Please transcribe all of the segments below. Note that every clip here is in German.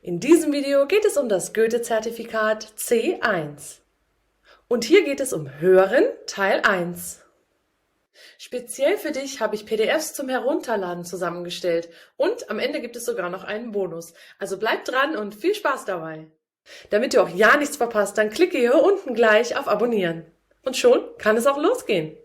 In diesem Video geht es um das Goethe-Zertifikat C1. Und hier geht es um Hören Teil 1. Speziell für dich habe ich PDFs zum Herunterladen zusammengestellt und am Ende gibt es sogar noch einen Bonus. Also bleib dran und viel Spaß dabei. Damit du auch ja nichts verpasst, dann klicke hier unten gleich auf Abonnieren. Und schon kann es auch losgehen.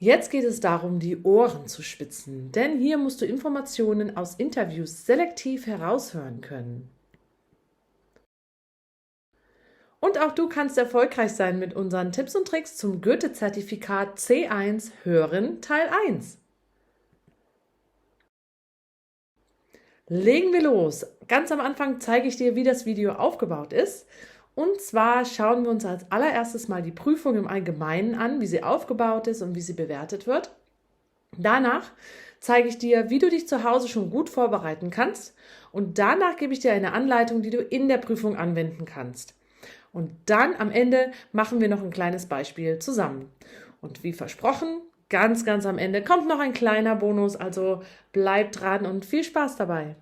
Jetzt geht es darum, die Ohren zu spitzen, denn hier musst du Informationen aus Interviews selektiv heraushören können. Und auch du kannst erfolgreich sein mit unseren Tipps und Tricks zum Goethe-Zertifikat C1 Hören Teil 1. Legen wir los. Ganz am Anfang zeige ich dir, wie das Video aufgebaut ist. Und zwar schauen wir uns als allererstes mal die Prüfung im Allgemeinen an, wie sie aufgebaut ist und wie sie bewertet wird. Danach zeige ich dir, wie du dich zu Hause schon gut vorbereiten kannst. Und danach gebe ich dir eine Anleitung, die du in der Prüfung anwenden kannst. Und dann am Ende machen wir noch ein kleines Beispiel zusammen. Und wie versprochen, ganz am Ende kommt noch ein kleiner Bonus, also bleib dran und viel Spaß dabei.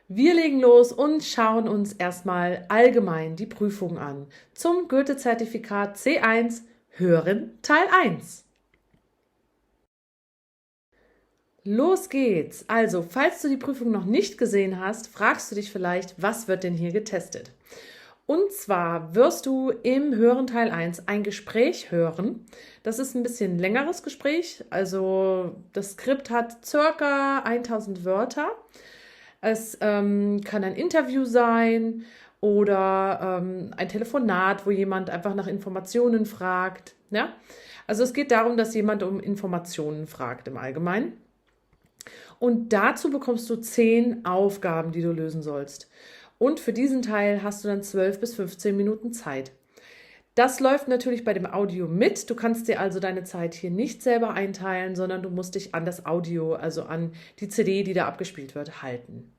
Wir legen los und schauen uns erstmal allgemein die Prüfung an zum Goethe-Zertifikat C1 Hören Teil 1. Los geht's! Also, falls du die Prüfung noch nicht gesehen hast, fragst du dich vielleicht, was wird denn hier getestet? Und zwar wirst du im Hören Teil 1 ein Gespräch hören. Das ist ein bisschen längeres Gespräch, also das Skript hat circa 1000 Wörter. Es kann ein Interview sein oder ein Telefonat, wo jemand einfach nach Informationen fragt. Ja? Also es geht darum, dass jemand um Informationen fragt im Allgemeinen. Und dazu bekommst du 10 Aufgaben, die du lösen sollst. Und für diesen Teil hast du dann 12 bis 15 Minuten Zeit. Das läuft natürlich bei dem Audio mit. Du kannst dir also deine Zeit hier nicht selber einteilen, sondern du musst dich an das Audio, also an die CD, die da abgespielt wird, halten.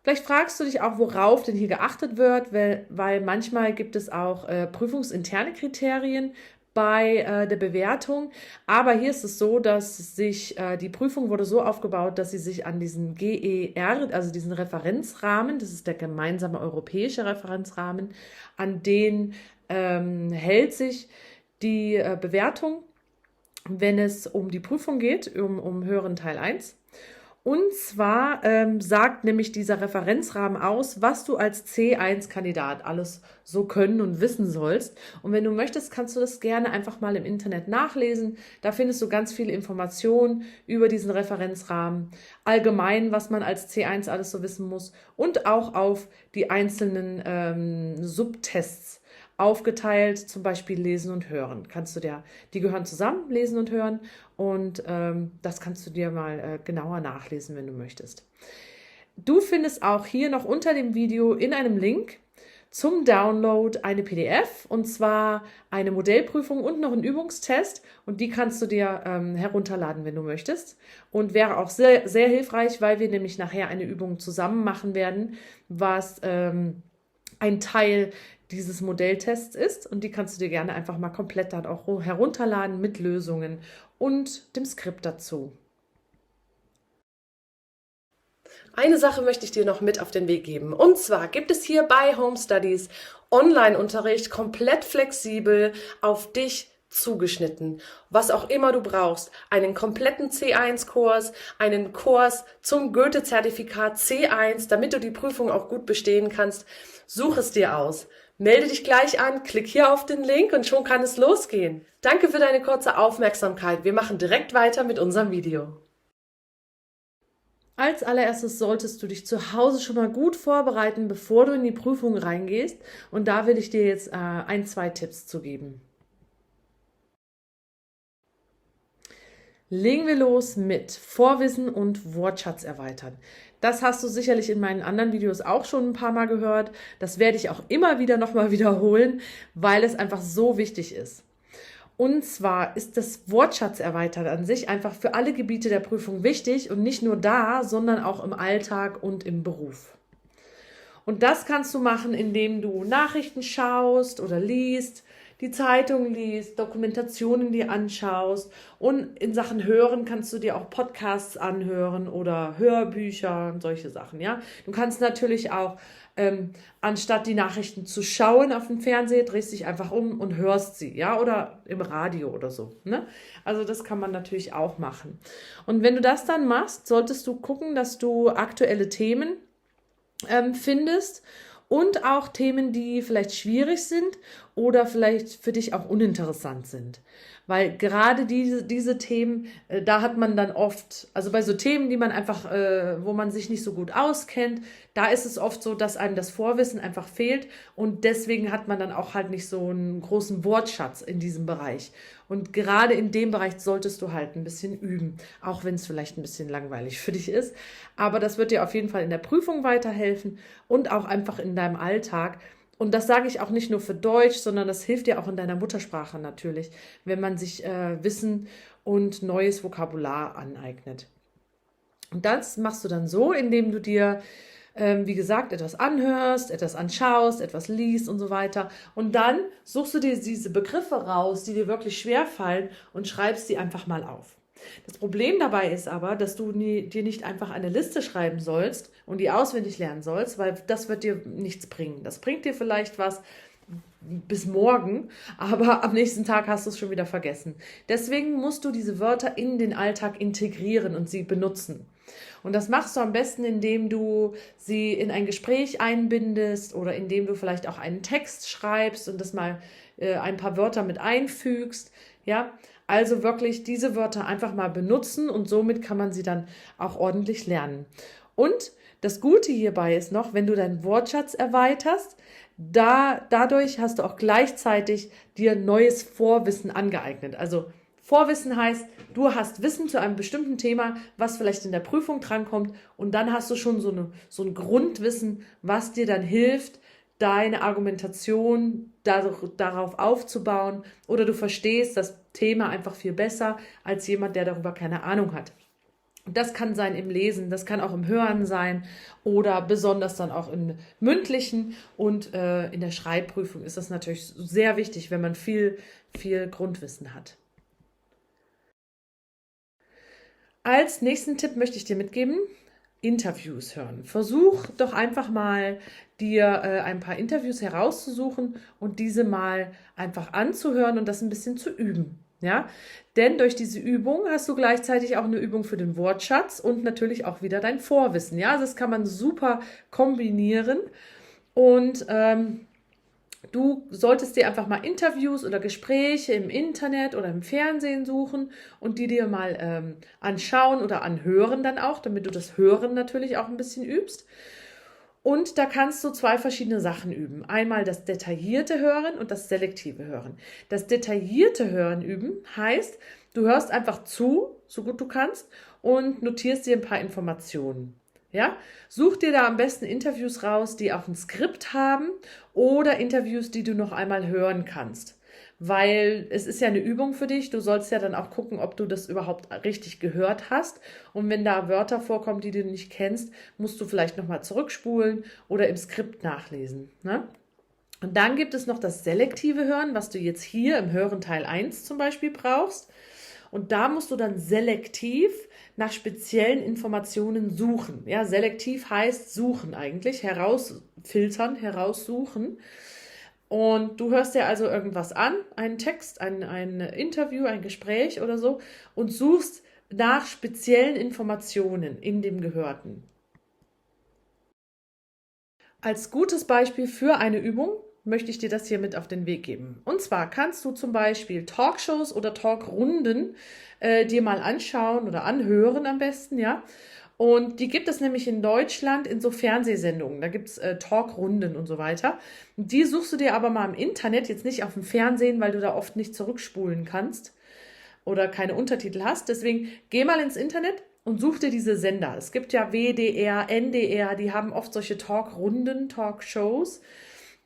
Vielleicht fragst du dich auch, worauf denn hier geachtet wird, weil manchmal gibt es auch prüfungsinterne Kriterien bei der Bewertung. Aber hier ist es so, dass sich die Prüfung wurde so aufgebaut, dass sie sich an diesen GER, also diesen Referenzrahmen, das ist der gemeinsame europäische Referenzrahmen, an den hält sich die Bewertung, wenn es um die Prüfung geht, um Hören Teil 1. Und zwar sagt nämlich dieser Referenzrahmen aus, was du als C1-Kandidat alles so können und wissen sollst. Und wenn du möchtest, kannst du das gerne einfach mal im Internet nachlesen. Da findest du ganz viele Informationen über diesen Referenzrahmen, allgemein, was man als C1 alles so wissen muss und auch auf die einzelnen Subtests aufgeteilt, zum Beispiel Lesen und Hören. Die gehören zusammen, Lesen und Hören, und das kannst du dir mal genauer nachlesen, wenn du möchtest. Du findest auch hier noch unter dem Video in einem Link zum Download eine PDF, und zwar eine Modellprüfung und noch einen Übungstest, und die kannst du dir herunterladen, wenn du möchtest, und wäre auch sehr, sehr hilfreich, weil wir nämlich nachher eine Übung zusammen machen werden, was ein Teil dieses Modelltests ist, und die kannst du dir gerne einfach mal komplett dann auch herunterladen mit Lösungen und dem Skript dazu. Eine Sache möchte ich dir noch mit auf den Weg geben, und zwar gibt es hier bei Home Studies Online-Unterricht komplett flexibel auf dich zugeschnitten. Was auch immer du brauchst, einen kompletten C1-Kurs, einen Kurs zum Goethe-Zertifikat C1, damit du die Prüfung auch gut bestehen kannst, such es dir aus. Melde dich gleich an, klick hier auf den Link und schon kann es losgehen. Danke für deine kurze Aufmerksamkeit. Wir machen direkt weiter mit unserem Video. Als allererstes solltest du dich zu Hause schon mal gut vorbereiten, bevor du in die Prüfung reingehst. Und da will ich dir jetzt 2 Tipps zu geben. Legen wir los mit Vorwissen und Wortschatz erweitern. Das hast du sicherlich in meinen anderen Videos auch schon ein paar Mal gehört. Das werde ich auch immer wieder nochmal wiederholen, weil es einfach so wichtig ist. Und zwar ist das Wortschatz erweitern an sich einfach für alle Gebiete der Prüfung wichtig, und nicht nur da, sondern auch im Alltag und im Beruf. Und das kannst du machen, indem du Nachrichten schaust oder liest, die Zeitung liest, Dokumentationen dir anschaust und in Sachen Hören kannst du dir auch Podcasts anhören oder Hörbücher und solche Sachen, ja. Du kannst natürlich auch, anstatt die Nachrichten zu schauen auf dem Fernseher, drehst dich einfach um und hörst sie, ja, oder im Radio oder so, ne? Also das kann man natürlich auch machen. Und wenn du das dann machst, solltest du gucken, dass du aktuelle Themen findest und auch Themen, die vielleicht schwierig sind oder vielleicht für dich auch uninteressant sind. Weil gerade diese Themen, da hat man dann oft, also bei so Themen, die man einfach, wo man sich nicht so gut auskennt, da ist es oft so, dass einem das Vorwissen einfach fehlt und deswegen hat man dann auch halt nicht so einen großen Wortschatz in diesem Bereich. Und gerade in dem Bereich solltest du halt ein bisschen üben, auch wenn es vielleicht ein bisschen langweilig für dich ist. Aber das wird dir auf jeden Fall in der Prüfung weiterhelfen und auch einfach in deinem Alltag. Und das sage ich auch nicht nur für Deutsch, sondern das hilft dir auch in deiner Muttersprache natürlich, wenn man sich Wissen und neues Vokabular aneignet. Und das machst du dann so, indem du dir, wie gesagt, etwas anhörst, etwas anschaust, etwas liest und so weiter. Und dann suchst du dir diese Begriffe raus, die dir wirklich schwer fallen und schreibst sie einfach mal auf. Das Problem dabei ist aber, dass du dir nicht einfach eine Liste schreiben sollst und die auswendig lernen sollst, weil das wird dir nichts bringen. Das bringt dir vielleicht was bis morgen, aber am nächsten Tag hast du es schon wieder vergessen. Deswegen musst du diese Wörter in den Alltag integrieren und sie benutzen. Und das machst du am besten, indem du sie in ein Gespräch einbindest oder indem du vielleicht auch einen Text schreibst und das mal ein paar Wörter mit einfügst. Ja, also wirklich diese Wörter einfach mal benutzen und somit kann man sie dann auch ordentlich lernen. Und das Gute hierbei ist noch, wenn du deinen Wortschatz erweiterst, dadurch hast du auch gleichzeitig dir neues Vorwissen angeeignet. Also Vorwissen heißt, du hast Wissen zu einem bestimmten Thema, was vielleicht in der Prüfung drankommt und dann hast du schon so ein Grundwissen, was dir dann hilft, deine Argumentation darauf aufzubauen oder du verstehst das Thema einfach viel besser als jemand, der darüber keine Ahnung hat. Das kann sein im Lesen, das kann auch im Hören sein oder besonders dann auch im Mündlichen und in der Schreibprüfung ist das natürlich sehr wichtig, wenn man viel Grundwissen hat. Als nächsten Tipp möchte ich dir mitgeben, Interviews hören. Versuch doch einfach mal, dir ein paar Interviews herauszusuchen und diese mal einfach anzuhören und das ein bisschen zu üben. Ja? Denn durch diese Übung hast du gleichzeitig auch eine Übung für den Wortschatz und natürlich auch wieder dein Vorwissen. Ja? Also das kann man super kombinieren und du solltest dir einfach mal Interviews oder Gespräche im Internet oder im Fernsehen suchen und die dir mal anschauen oder anhören dann auch, damit du das Hören natürlich auch ein bisschen übst. Und da kannst du zwei verschiedene Sachen üben. Einmal das detaillierte Hören und das selektive Hören. Das detaillierte Hören üben heißt, du hörst einfach zu, so gut du kannst, und notierst dir ein paar Informationen. Ja? Such dir da am besten Interviews raus, die auch ein Skript haben oder Interviews, die du noch einmal hören kannst. Weil es ist ja eine Übung für dich. Du sollst ja dann auch gucken, ob du das überhaupt richtig gehört hast. Und wenn da Wörter vorkommen, die du nicht kennst, musst du vielleicht nochmal zurückspulen oder im Skript nachlesen. Ne? Und dann gibt es noch das selektive Hören, was du jetzt hier im Hören Teil 1 zum Beispiel brauchst. Und da musst du dann selektiv nach speziellen Informationen suchen. Ja, selektiv heißt suchen eigentlich, herausfiltern, heraussuchen. Und du hörst dir also irgendwas an, einen Text, ein Interview, ein Gespräch oder so und suchst nach speziellen Informationen in dem Gehörten. Als gutes Beispiel für eine Übung möchte ich dir das hier mit auf den Weg geben. Und zwar kannst du zum Beispiel Talkshows oder Talkrunden dir mal anschauen oder anhören am besten, ja. Und die gibt es nämlich in Deutschland in so Fernsehsendungen. Da gibt es Talkrunden und so weiter. Die suchst du dir aber mal im Internet, jetzt nicht auf dem Fernsehen, weil du da oft nicht zurückspulen kannst oder keine Untertitel hast. Deswegen geh mal ins Internet und such dir diese Sender. Es gibt ja WDR, NDR, die haben oft solche Talkrunden, Talkshows.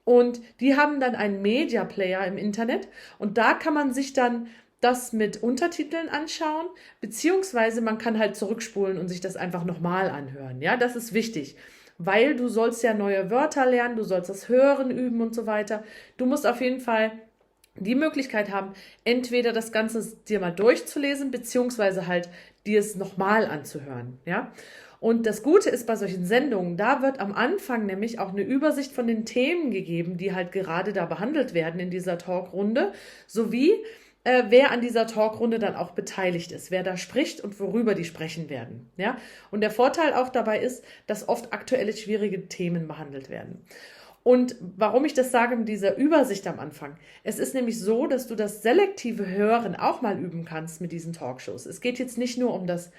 Und die haben dann einen Media Player im Internet und da kann man sich dann das mit Untertiteln anschauen, beziehungsweise man kann halt zurückspulen und sich das einfach nochmal anhören. Ja, das ist wichtig, weil du sollst ja neue Wörter lernen, du sollst das Hören üben und so weiter. Du musst auf jeden Fall die Möglichkeit haben, entweder das Ganze dir mal durchzulesen, beziehungsweise halt dir es nochmal anzuhören, ja. Und das Gute ist bei solchen Sendungen, da wird am Anfang nämlich auch eine Übersicht von den Themen gegeben, die halt gerade da behandelt werden in dieser Talkrunde, sowie wer an dieser Talkrunde dann auch beteiligt ist, wer da spricht und worüber die sprechen werden. Ja? Und der Vorteil auch dabei ist, dass oft aktuelle schwierige Themen behandelt werden. Und warum ich das sage mit dieser Übersicht am Anfang, es ist nämlich so, dass du das selektive Hören auch mal üben kannst mit diesen Talkshows. Es geht jetzt nicht nur um das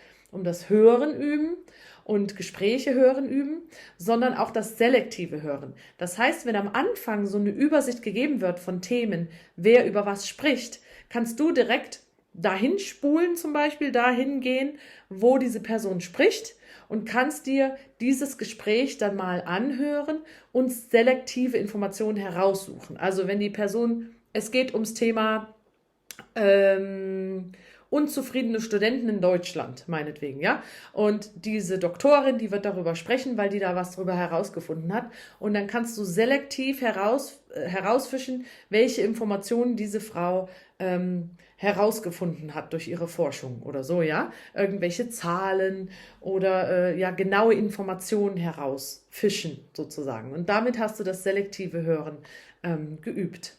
Hören üben und Gespräche hören üben, sondern auch das selektive Hören. Das heißt, wenn am Anfang so eine Übersicht gegeben wird von Themen, wer über was spricht, kannst du direkt dahin spulen, zum Beispiel dahin gehen, wo diese Person spricht, und kannst dir dieses Gespräch dann mal anhören und selektive Informationen heraussuchen. Also wenn die Person, es geht ums Thema unzufriedene Studenten in Deutschland, meinetwegen, ja. Und diese Doktorin, die wird darüber sprechen, weil die da was drüber herausgefunden hat. Und dann kannst du selektiv herausfischen, welche Informationen diese Frau herausgefunden hat durch ihre Forschung oder so, ja. Irgendwelche Zahlen oder ja, genaue Informationen herausfischen, sozusagen. Und damit hast du das selektive Hören geübt.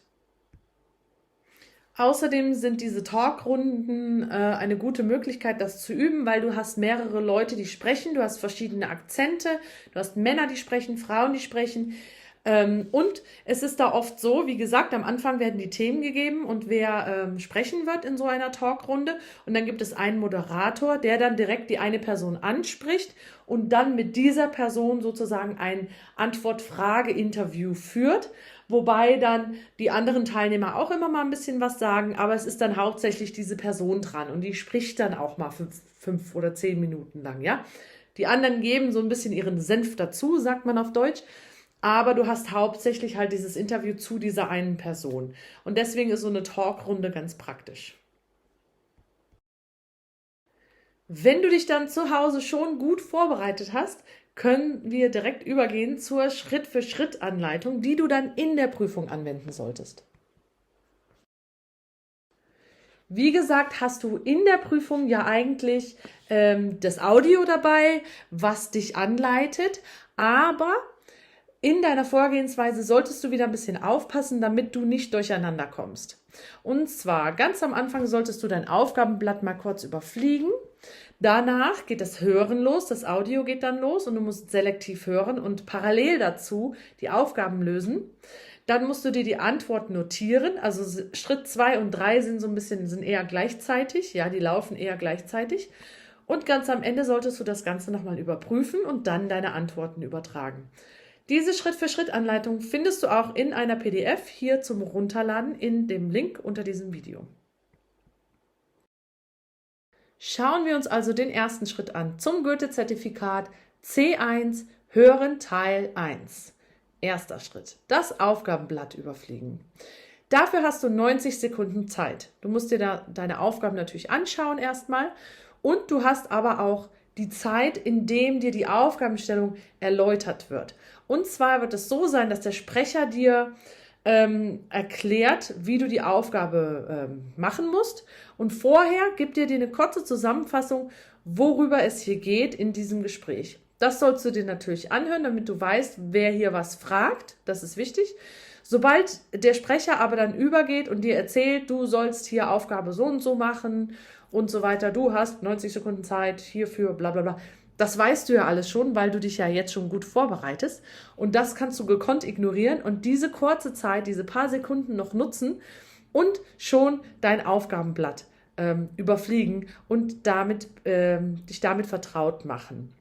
Außerdem sind diese Talkrunden eine gute Möglichkeit, das zu üben, weil du hast mehrere Leute, die sprechen, du hast verschiedene Akzente, du hast Männer, die sprechen, Frauen, die sprechen. Und es ist da oft so, wie gesagt, am Anfang werden die Themen gegeben und wer sprechen wird in so einer Talkrunde. Und dann gibt es einen Moderator, der dann direkt die eine Person anspricht und dann mit dieser Person sozusagen ein Antwort-Frage-Interview führt. Wobei dann die anderen Teilnehmer auch immer mal ein bisschen was sagen, aber es ist dann hauptsächlich diese Person dran und die spricht dann auch mal 5 oder 10 Minuten lang, ja. Die anderen geben so ein bisschen ihren Senf dazu, sagt man auf Deutsch, aber du hast hauptsächlich halt dieses Interview zu dieser einen Person. Und deswegen ist so eine Talkrunde ganz praktisch. Wenn du dich dann zu Hause schon gut vorbereitet hast, können wir direkt übergehen zur Schritt-für-Schritt-Anleitung, die du dann in der Prüfung anwenden solltest. Wie gesagt, hast du in der Prüfung ja eigentlich das Audio dabei, was dich anleitet, aber in deiner Vorgehensweise solltest du wieder ein bisschen aufpassen, damit du nicht durcheinander kommst. Und zwar ganz am Anfang solltest du dein Aufgabenblatt mal kurz überfliegen. Danach geht das Hören los, das Audio geht dann los und du musst selektiv hören und parallel dazu die Aufgaben lösen. Dann musst du dir die Antwort notieren. Also Schritt 2 und 3 sind eher gleichzeitig. Ja, die laufen eher gleichzeitig. Und ganz am Ende solltest du das Ganze nochmal überprüfen und dann deine Antworten übertragen. Diese Schritt-für-Schritt-Anleitung findest du auch in einer PDF hier zum Runterladen in dem Link unter diesem Video. Schauen wir uns also den ersten Schritt an zum Goethe-Zertifikat C1 Hören Teil 1. Erster Schritt, das Aufgabenblatt überfliegen. Dafür hast du 90 Sekunden Zeit. Du musst dir da deine Aufgaben natürlich anschauen erstmal und du hast aber auch die Zeit, in dem dir die Aufgabenstellung erläutert wird. Und zwar wird es so sein, dass der Sprecher dir erklärt, wie du die Aufgabe machen musst. Und vorher gibt dir eine kurze Zusammenfassung, worüber es hier geht in diesem Gespräch. Das sollst du dir natürlich anhören, damit du weißt, wer hier was fragt. Das ist wichtig. Sobald der Sprecher aber dann übergeht und dir erzählt, du sollst hier Aufgabe so und so machen und so weiter, du hast 90 Sekunden Zeit hierfür, bla bla bla. Das weißt du ja alles schon, weil du dich ja jetzt schon gut vorbereitest. Und das kannst du gekonnt ignorieren und diese kurze Zeit, diese paar Sekunden noch nutzen und schon dein Aufgabenblatt überfliegen und dich damit vertraut machen.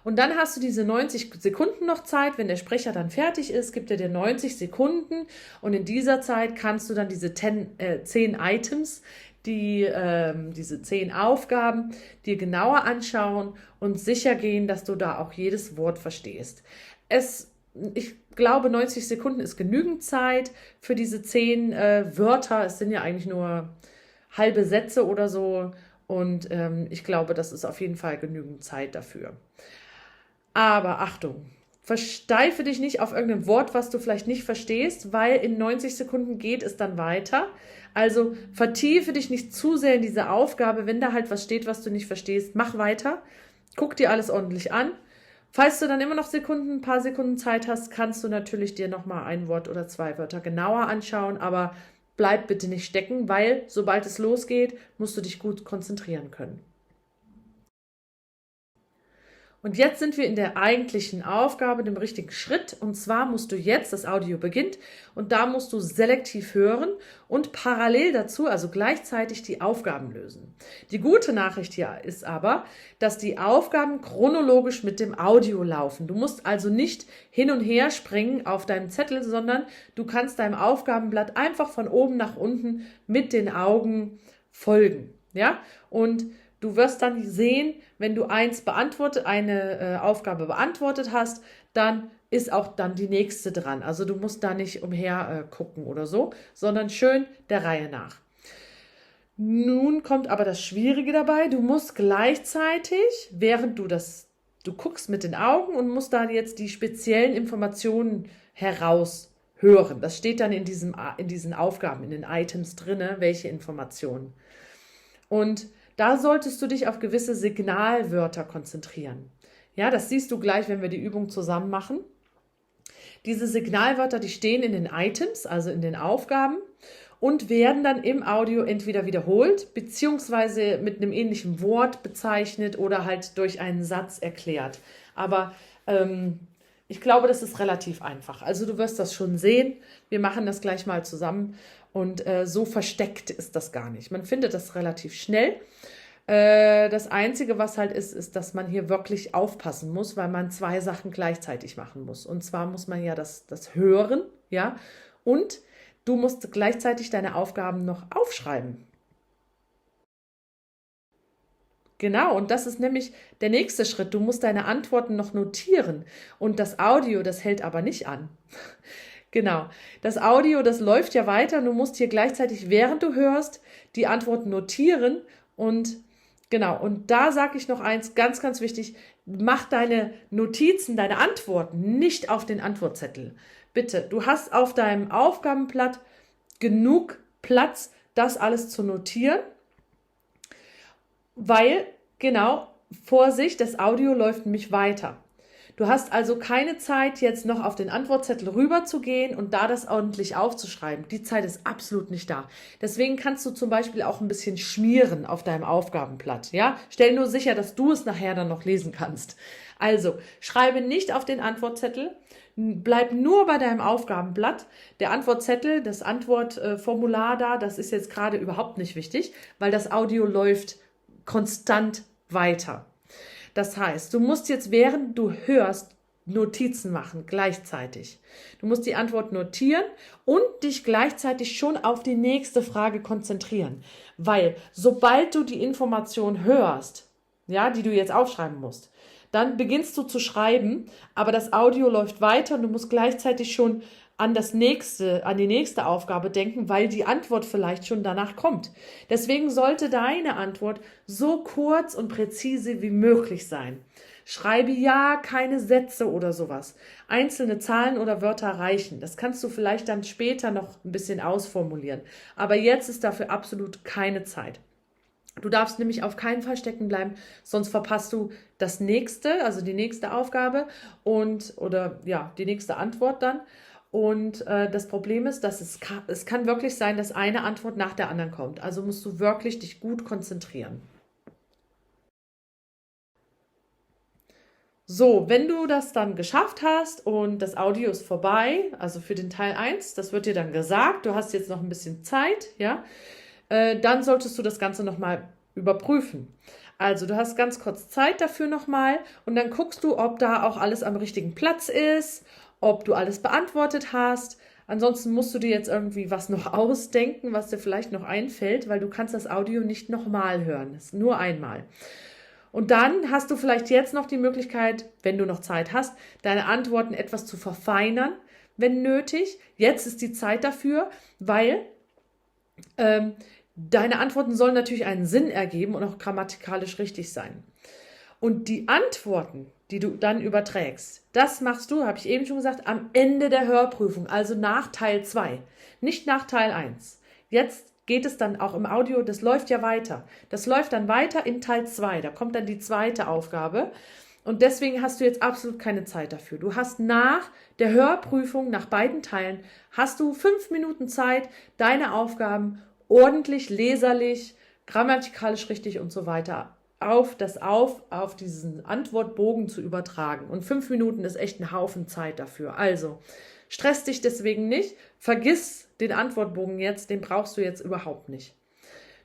Und dann hast du diese 90 Sekunden noch Zeit. Wenn der Sprecher dann fertig ist, gibt er dir 90 Sekunden. Und in dieser Zeit kannst du dann diese 10 Items, diese 10 Aufgaben dir genauer anschauen und sicher gehen, dass du da auch jedes Wort verstehst. Ich glaube, 90 Sekunden ist genügend Zeit für diese 10 Wörter. Es sind ja eigentlich nur halbe Sätze oder so. Und ich glaube, das ist auf jeden Fall genügend Zeit dafür. Aber Achtung, versteife dich nicht auf irgendein Wort, was du vielleicht nicht verstehst, weil in 90 Sekunden geht es dann weiter. Also vertiefe dich nicht zu sehr in diese Aufgabe. Wenn da halt was steht, was du nicht verstehst, mach weiter. Guck dir alles ordentlich an. Falls du dann immer noch ein paar Sekunden Zeit hast, kannst du natürlich dir nochmal ein Wort oder zwei Wörter genauer anschauen, aber bleib bitte nicht stecken, weil sobald es losgeht, musst du dich gut konzentrieren können. Und jetzt sind wir in der eigentlichen Aufgabe, dem richtigen Schritt. Und zwar musst du jetzt, das Audio beginnt, und da musst du selektiv hören und parallel dazu, also gleichzeitig die Aufgaben lösen. Die gute Nachricht hier ist aber, dass die Aufgaben chronologisch mit dem Audio laufen. Du musst also nicht hin und her springen auf deinem Zettel, sondern du kannst deinem Aufgabenblatt einfach von oben nach unten mit den Augen folgen. Ja? Und du wirst dann sehen, wenn du eine Aufgabe beantwortet hast, dann ist auch dann die nächste dran. Also du musst da nicht umher gucken oder so, sondern schön der Reihe nach. Nun kommt aber das Schwierige dabei. Du musst gleichzeitig, während du guckst mit den Augen und musst da jetzt die speziellen Informationen heraushören. Das steht dann in diesen Aufgaben, in den Items drinne, welche Informationen. Und da solltest du dich auf gewisse Signalwörter konzentrieren. Ja, das siehst du gleich, wenn wir die Übung zusammen machen. Diese Signalwörter, die stehen in den Items, also in den Aufgaben, und werden dann im Audio entweder wiederholt, beziehungsweise mit einem ähnlichen Wort bezeichnet oder halt durch einen Satz erklärt. Aber ich glaube, das ist relativ einfach. Also du wirst das schon sehen. Wir machen das gleich mal zusammen. Und so versteckt ist das gar nicht. Man findet das relativ schnell. Das Einzige, was halt ist, dass man hier wirklich aufpassen muss, weil man zwei Sachen gleichzeitig machen muss. Und zwar muss man ja das hören, ja, und du musst gleichzeitig deine Aufgaben noch aufschreiben. Genau, und das ist nämlich der nächste Schritt. Du musst deine Antworten noch notieren. Und das Audio, das hält aber nicht an. Genau, das Audio, das läuft ja weiter und du musst hier gleichzeitig, während du hörst, die Antworten notieren und genau, und da sage ich noch eins, ganz, ganz wichtig, mach deine Notizen, deine Antworten nicht auf den Antwortzettel. Bitte, du hast auf deinem Aufgabenblatt genug Platz, das alles zu notieren, weil, genau, Vorsicht, das Audio läuft nämlich weiter. Du hast also keine Zeit, jetzt noch auf den Antwortzettel rüber zu gehen und da das ordentlich aufzuschreiben. Die Zeit ist absolut nicht da. Deswegen kannst du zum Beispiel auch ein bisschen schmieren auf deinem Aufgabenblatt. Ja? Stell nur sicher, dass du es nachher dann noch lesen kannst. Also, schreibe nicht auf den Antwortzettel, bleib nur bei deinem Aufgabenblatt. Der Antwortzettel, das Antwortformular da, das ist jetzt gerade überhaupt nicht wichtig, weil das Audio läuft konstant weiter. Das heißt, du musst jetzt, während du hörst, Notizen machen, gleichzeitig. Du musst die Antwort notieren und dich gleichzeitig schon auf die nächste Frage konzentrieren. Weil sobald du die Information hörst, ja, die du jetzt aufschreiben musst, dann beginnst du zu schreiben, aber das Audio läuft weiter und du musst gleichzeitig schon an die nächste Aufgabe denken, weil die Antwort vielleicht schon danach kommt. Deswegen sollte deine Antwort so kurz und präzise wie möglich sein. Schreibe ja keine Sätze oder sowas. Einzelne Zahlen oder Wörter reichen. Das kannst du vielleicht dann später noch ein bisschen ausformulieren. Aber jetzt ist dafür absolut keine Zeit. Du darfst nämlich auf keinen Fall stecken bleiben, sonst verpasst du das nächste, also die nächste Aufgabe die nächste Antwort dann. Und das Problem ist, dass es kann wirklich sein, dass eine Antwort nach der anderen kommt. Also musst du wirklich dich gut konzentrieren. So, wenn du das dann geschafft hast und das Audio ist vorbei, also für den Teil 1, das wird dir dann gesagt, du hast jetzt noch ein bisschen Zeit, ja, dann solltest du das Ganze nochmal überprüfen. Also du hast ganz kurz Zeit dafür nochmal und dann guckst du, ob da auch alles am richtigen Platz ist, ob du alles beantwortet hast. Ansonsten musst du dir jetzt irgendwie was noch ausdenken, was dir vielleicht noch einfällt, weil du kannst das Audio nicht nochmal hören. Das ist nur einmal. Und dann hast du vielleicht jetzt noch die Möglichkeit, wenn du noch Zeit hast, deine Antworten etwas zu verfeinern, wenn nötig. Jetzt ist die Zeit dafür, weil deine Antworten sollen natürlich einen Sinn ergeben und auch grammatikalisch richtig sein. Und die Antworten, die du dann überträgst, das machst du, habe ich eben schon gesagt, am Ende der Hörprüfung, also nach Teil 2, nicht nach Teil 1. Jetzt geht es dann auch im Audio, das läuft ja weiter. Das läuft dann weiter in Teil 2, da kommt dann die zweite Aufgabe. Und deswegen hast du jetzt absolut keine Zeit dafür. Du hast nach der Hörprüfung, nach beiden Teilen, hast du 5 Minuten Zeit, deine Aufgaben ordentlich, leserlich, grammatikalisch richtig und so weiter auf diesen Antwortbogen zu übertragen. Und 5 Minuten ist echt ein Haufen Zeit dafür. Also, stress dich deswegen nicht. Vergiss den Antwortbogen jetzt, den brauchst du jetzt überhaupt nicht.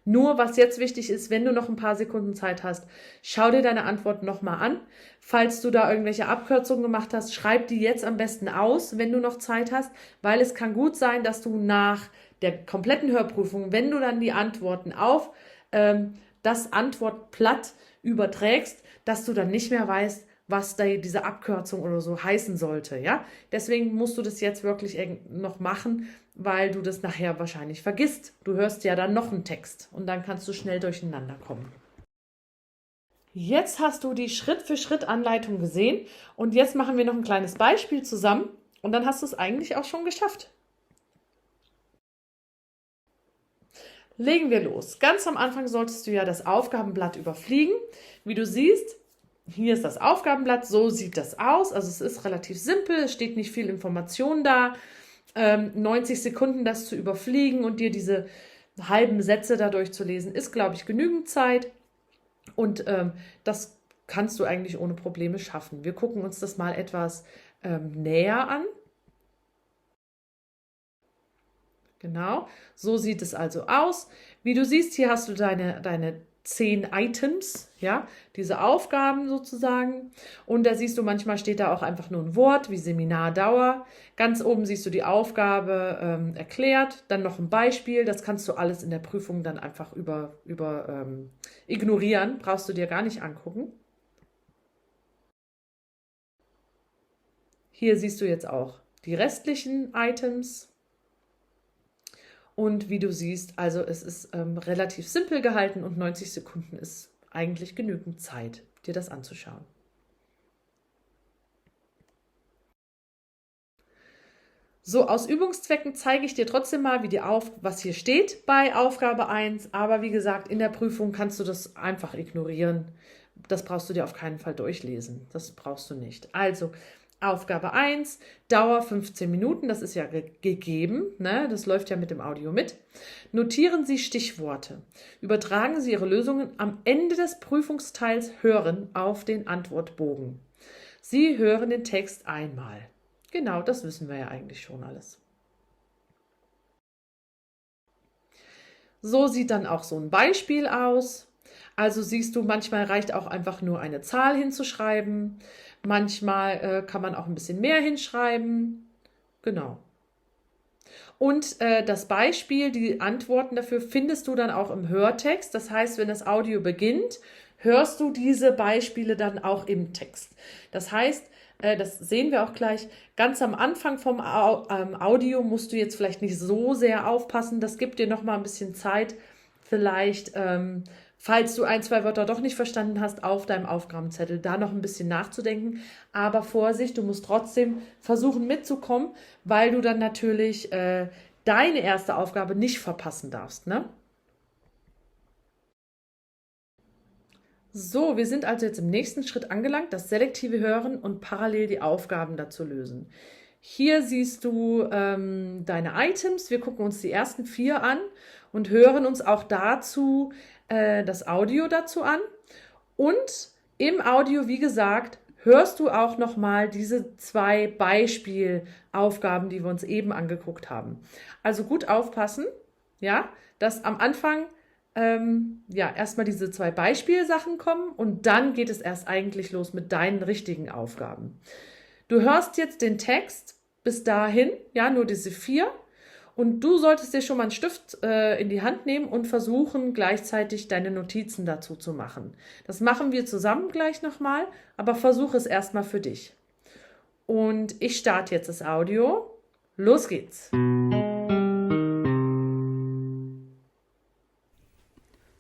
Nur, was jetzt wichtig ist, wenn du noch ein paar Sekunden Zeit hast, schau dir deine Antwort nochmal an. Falls du da irgendwelche Abkürzungen gemacht hast, schreib die jetzt am besten aus, wenn du noch Zeit hast, weil es kann gut sein, dass du nach der kompletten Hörprüfung, wenn du dann die Antworten auf das Antwortblatt überträgst, dass du dann nicht mehr weißt, was da diese Abkürzung oder so heißen sollte, ja? Deswegen musst du das jetzt wirklich noch machen, weil du das nachher wahrscheinlich vergisst. Du hörst ja dann noch einen Text und dann kannst du schnell durcheinander kommen. Jetzt hast du die Schritt-für-Schritt-Anleitung gesehen und jetzt machen wir noch ein kleines Beispiel zusammen und dann hast du es eigentlich auch schon geschafft. Legen wir los. Ganz am Anfang solltest du ja das Aufgabenblatt überfliegen. Wie du siehst, hier ist das Aufgabenblatt, so sieht das aus. Also es ist relativ simpel, es steht nicht viel Information da. 90 Sekunden das zu überfliegen und dir diese halben Sätze dadurch zu lesen, ist, glaube ich, genügend Zeit. Und das kannst du eigentlich ohne Probleme schaffen. Wir gucken uns das mal etwas näher an. Genau, so sieht es also aus. Wie du siehst, hier hast du deine 10 Items, ja, diese Aufgaben sozusagen. Und da siehst du, manchmal steht da auch einfach nur ein Wort wie Seminardauer. Ganz oben siehst du die Aufgabe erklärt, dann noch ein Beispiel. Das kannst du alles in der Prüfung dann einfach ignorieren, brauchst du dir gar nicht angucken. Hier siehst du jetzt auch die restlichen Items. Und wie du siehst, also es ist relativ simpel gehalten und 90 Sekunden ist eigentlich genügend Zeit, dir das anzuschauen. So, aus Übungszwecken zeige ich dir trotzdem mal, was hier steht bei Aufgabe 1. Aber wie gesagt, in der Prüfung kannst du das einfach ignorieren. Das brauchst du dir auf keinen Fall durchlesen. Das brauchst du nicht. Also, Aufgabe 1, Dauer 15 Minuten, das ist ja gegeben, ne? Das läuft ja mit dem Audio mit. Notieren Sie Stichworte. Übertragen Sie Ihre Lösungen am Ende des Prüfungsteils Hören auf den Antwortbogen. Sie hören den Text einmal. Genau, das wissen wir ja eigentlich schon alles. So sieht dann auch so ein Beispiel aus. Also siehst du, manchmal reicht auch einfach nur eine Zahl hinzuschreiben. Manchmal kann man auch ein bisschen mehr hinschreiben. Genau. Und das Beispiel, die Antworten dafür findest du dann auch im Hörtext. Das heißt, wenn das Audio beginnt, hörst du diese Beispiele dann auch im Text. Das heißt, das sehen wir auch gleich, ganz am Anfang vom Audio musst du jetzt vielleicht nicht so sehr aufpassen. Das gibt dir noch mal ein bisschen Zeit, vielleicht, falls du 1, 2 Wörter doch nicht verstanden hast, auf deinem Aufgabenzettel da noch ein bisschen nachzudenken. Aber Vorsicht, du musst trotzdem versuchen mitzukommen, weil du dann natürlich deine erste Aufgabe nicht verpassen darfst, ne? So, wir sind also jetzt im nächsten Schritt angelangt, das selektive Hören und parallel die Aufgaben dazu lösen. Hier siehst du deine Items. Wir gucken uns die ersten 4 an und hören uns auch dazu das Audio dazu an. Und im Audio, wie gesagt, hörst du auch nochmal diese 2 Beispielaufgaben, die wir uns eben angeguckt haben. Also gut aufpassen, ja, dass am Anfang erstmal diese 2 Beispielsachen kommen und dann geht es erst eigentlich los mit deinen richtigen Aufgaben. Du hörst jetzt den Text bis dahin, ja, nur diese 4. Und du solltest dir schon mal einen Stift in die Hand nehmen und versuchen, gleichzeitig deine Notizen dazu zu machen. Das machen wir zusammen gleich nochmal, aber versuche es erstmal für dich. Und ich starte jetzt das Audio. Los geht's!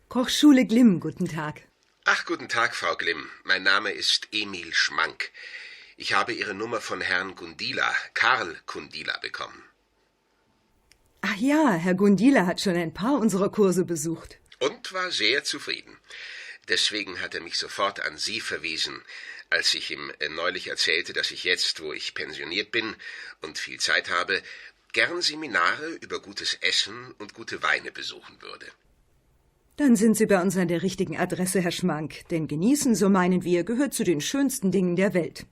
Kochschule Glimm, guten Tag. Ach, guten Tag, Frau Glimm. Mein Name ist Emil Schmank. Ich habe Ihre Nummer von Herrn Gundila, Karl Gundila, bekommen. Ach ja, Herr Gundila hat schon ein paar unserer Kurse besucht. Und war sehr zufrieden. Deswegen hat er mich sofort an Sie verwiesen, als ich ihm neulich erzählte, dass ich jetzt, wo ich pensioniert bin und viel Zeit habe, gern Seminare über gutes Essen und gute Weine besuchen würde. Dann sind Sie bei uns an der richtigen Adresse, Herr Schmank, denn genießen, so meinen wir, gehört zu den schönsten Dingen der Welt.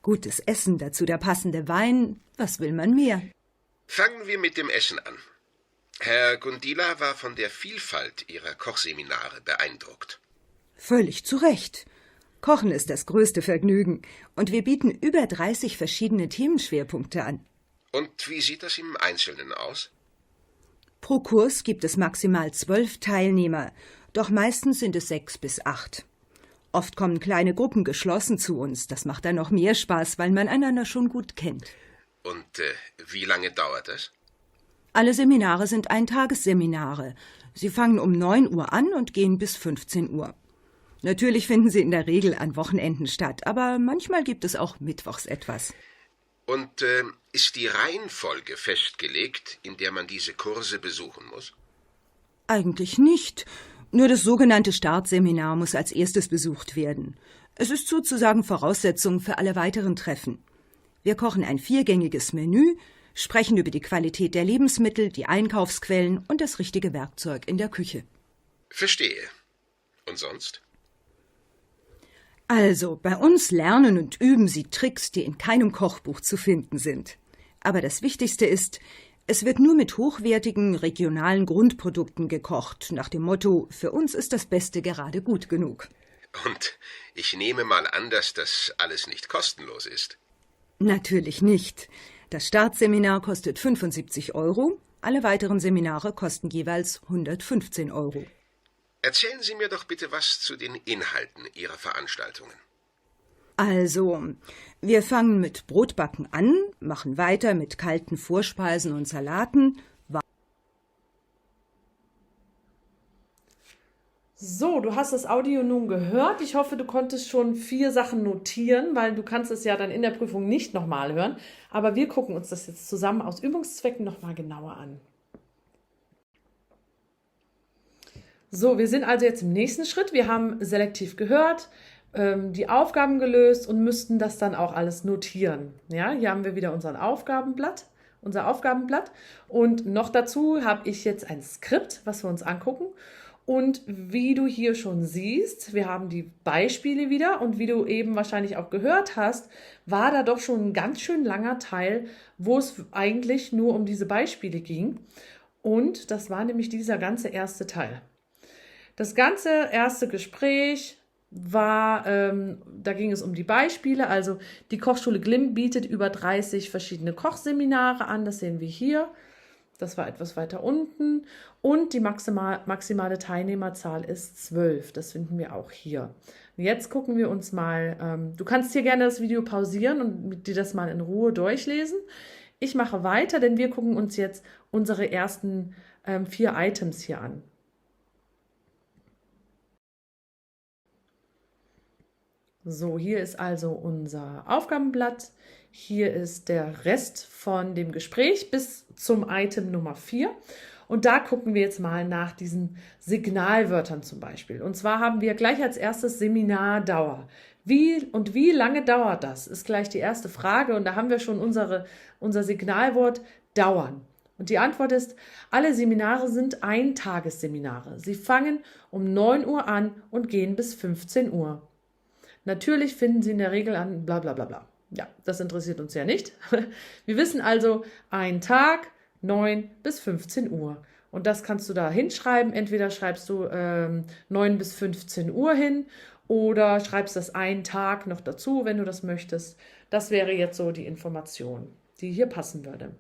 Gutes Essen, dazu der passende Wein, was will man mehr? Fangen wir mit dem Essen an. Herr Gundila war von der Vielfalt Ihrer Kochseminare beeindruckt. Völlig zu Recht. Kochen ist das größte Vergnügen und wir bieten über 30 verschiedene Themenschwerpunkte an. Und wie sieht das im Einzelnen aus? Pro Kurs gibt es maximal 12 Teilnehmer, doch meistens sind es 6 bis 8. Oft kommen kleine Gruppen geschlossen zu uns. Das macht dann noch mehr Spaß, weil man einander schon gut kennt. Und wie lange dauert das? Alle Seminare sind Eintagesseminare. Sie fangen um 9 Uhr an und gehen bis 15 Uhr. Natürlich finden sie in der Regel an Wochenenden statt, aber manchmal gibt es auch mittwochs etwas. Und ist die Reihenfolge festgelegt, in der man diese Kurse besuchen muss? Eigentlich nicht. Nur das sogenannte Startseminar muss als erstes besucht werden. Es ist sozusagen Voraussetzung für alle weiteren Treffen. Wir kochen ein 4-gängiges Menü, sprechen über die Qualität der Lebensmittel, die Einkaufsquellen und das richtige Werkzeug in der Küche. Verstehe. Und sonst? Also, bei uns lernen und üben Sie Tricks, die in keinem Kochbuch zu finden sind. Aber das Wichtigste ist, es wird nur mit hochwertigen, regionalen Grundprodukten gekocht, nach dem Motto, für uns ist das Beste gerade gut genug. Und ich nehme mal an, dass das alles nicht kostenlos ist. Natürlich nicht. Das Startseminar kostet 75 Euro, alle weiteren Seminare kosten jeweils 115 Euro. Erzählen Sie mir doch bitte was zu den Inhalten Ihrer Veranstaltungen. Also, wir fangen mit Brotbacken an, machen weiter mit kalten Vorspeisen und Salaten. So, du hast das Audio nun gehört. Ich hoffe, du konntest schon 4 Sachen notieren, weil du kannst es ja dann in der Prüfung nicht nochmal hören. Aber wir gucken uns das jetzt zusammen aus Übungszwecken nochmal genauer an. So, wir sind also jetzt im nächsten Schritt. Wir haben selektiv gehört, die Aufgaben gelöst und müssten das dann auch alles notieren. Ja, hier haben wir wieder unser Aufgabenblatt. Und noch dazu habe ich jetzt ein Skript, was wir uns angucken. Und wie du hier schon siehst, wir haben die Beispiele wieder und wie du eben wahrscheinlich auch gehört hast, war da doch schon ein ganz schön langer Teil, wo es eigentlich nur um diese Beispiele ging. Und das war nämlich dieser ganze erste Teil. Das ganze erste Gespräch war, da ging es um die Beispiele, also die Kochschule Glimm bietet über 30 verschiedene Kochseminare an, das sehen wir hier, das war etwas weiter unten und die maximale Teilnehmerzahl ist 12, das finden wir auch hier. Jetzt gucken wir uns mal, du kannst hier gerne das Video pausieren und dir das mal in Ruhe durchlesen. Ich mache weiter, denn wir gucken uns jetzt unsere ersten 4 Items hier an. So, hier ist also unser Aufgabenblatt. Hier ist der Rest von dem Gespräch bis zum Item Nummer 4. Und da gucken wir jetzt mal nach diesen Signalwörtern zum Beispiel. Und zwar haben wir gleich als erstes Seminardauer. Wie lange dauert das? Ist gleich die erste Frage. Und da haben wir schon unser Signalwort dauern. Und die Antwort ist, alle Seminare sind Eintagesseminare. Sie fangen um 9 Uhr an und gehen bis 15 Uhr. Natürlich finden Sie in der Regel an bla bla bla bla. Ja, das interessiert uns ja nicht. Wir wissen also, ein Tag, 9 bis 15 Uhr. Und das kannst du da hinschreiben. Entweder schreibst du 9 bis 15 Uhr hin oder schreibst das einen Tag noch dazu, wenn du das möchtest. Das wäre jetzt so die Information, die hier passen würde.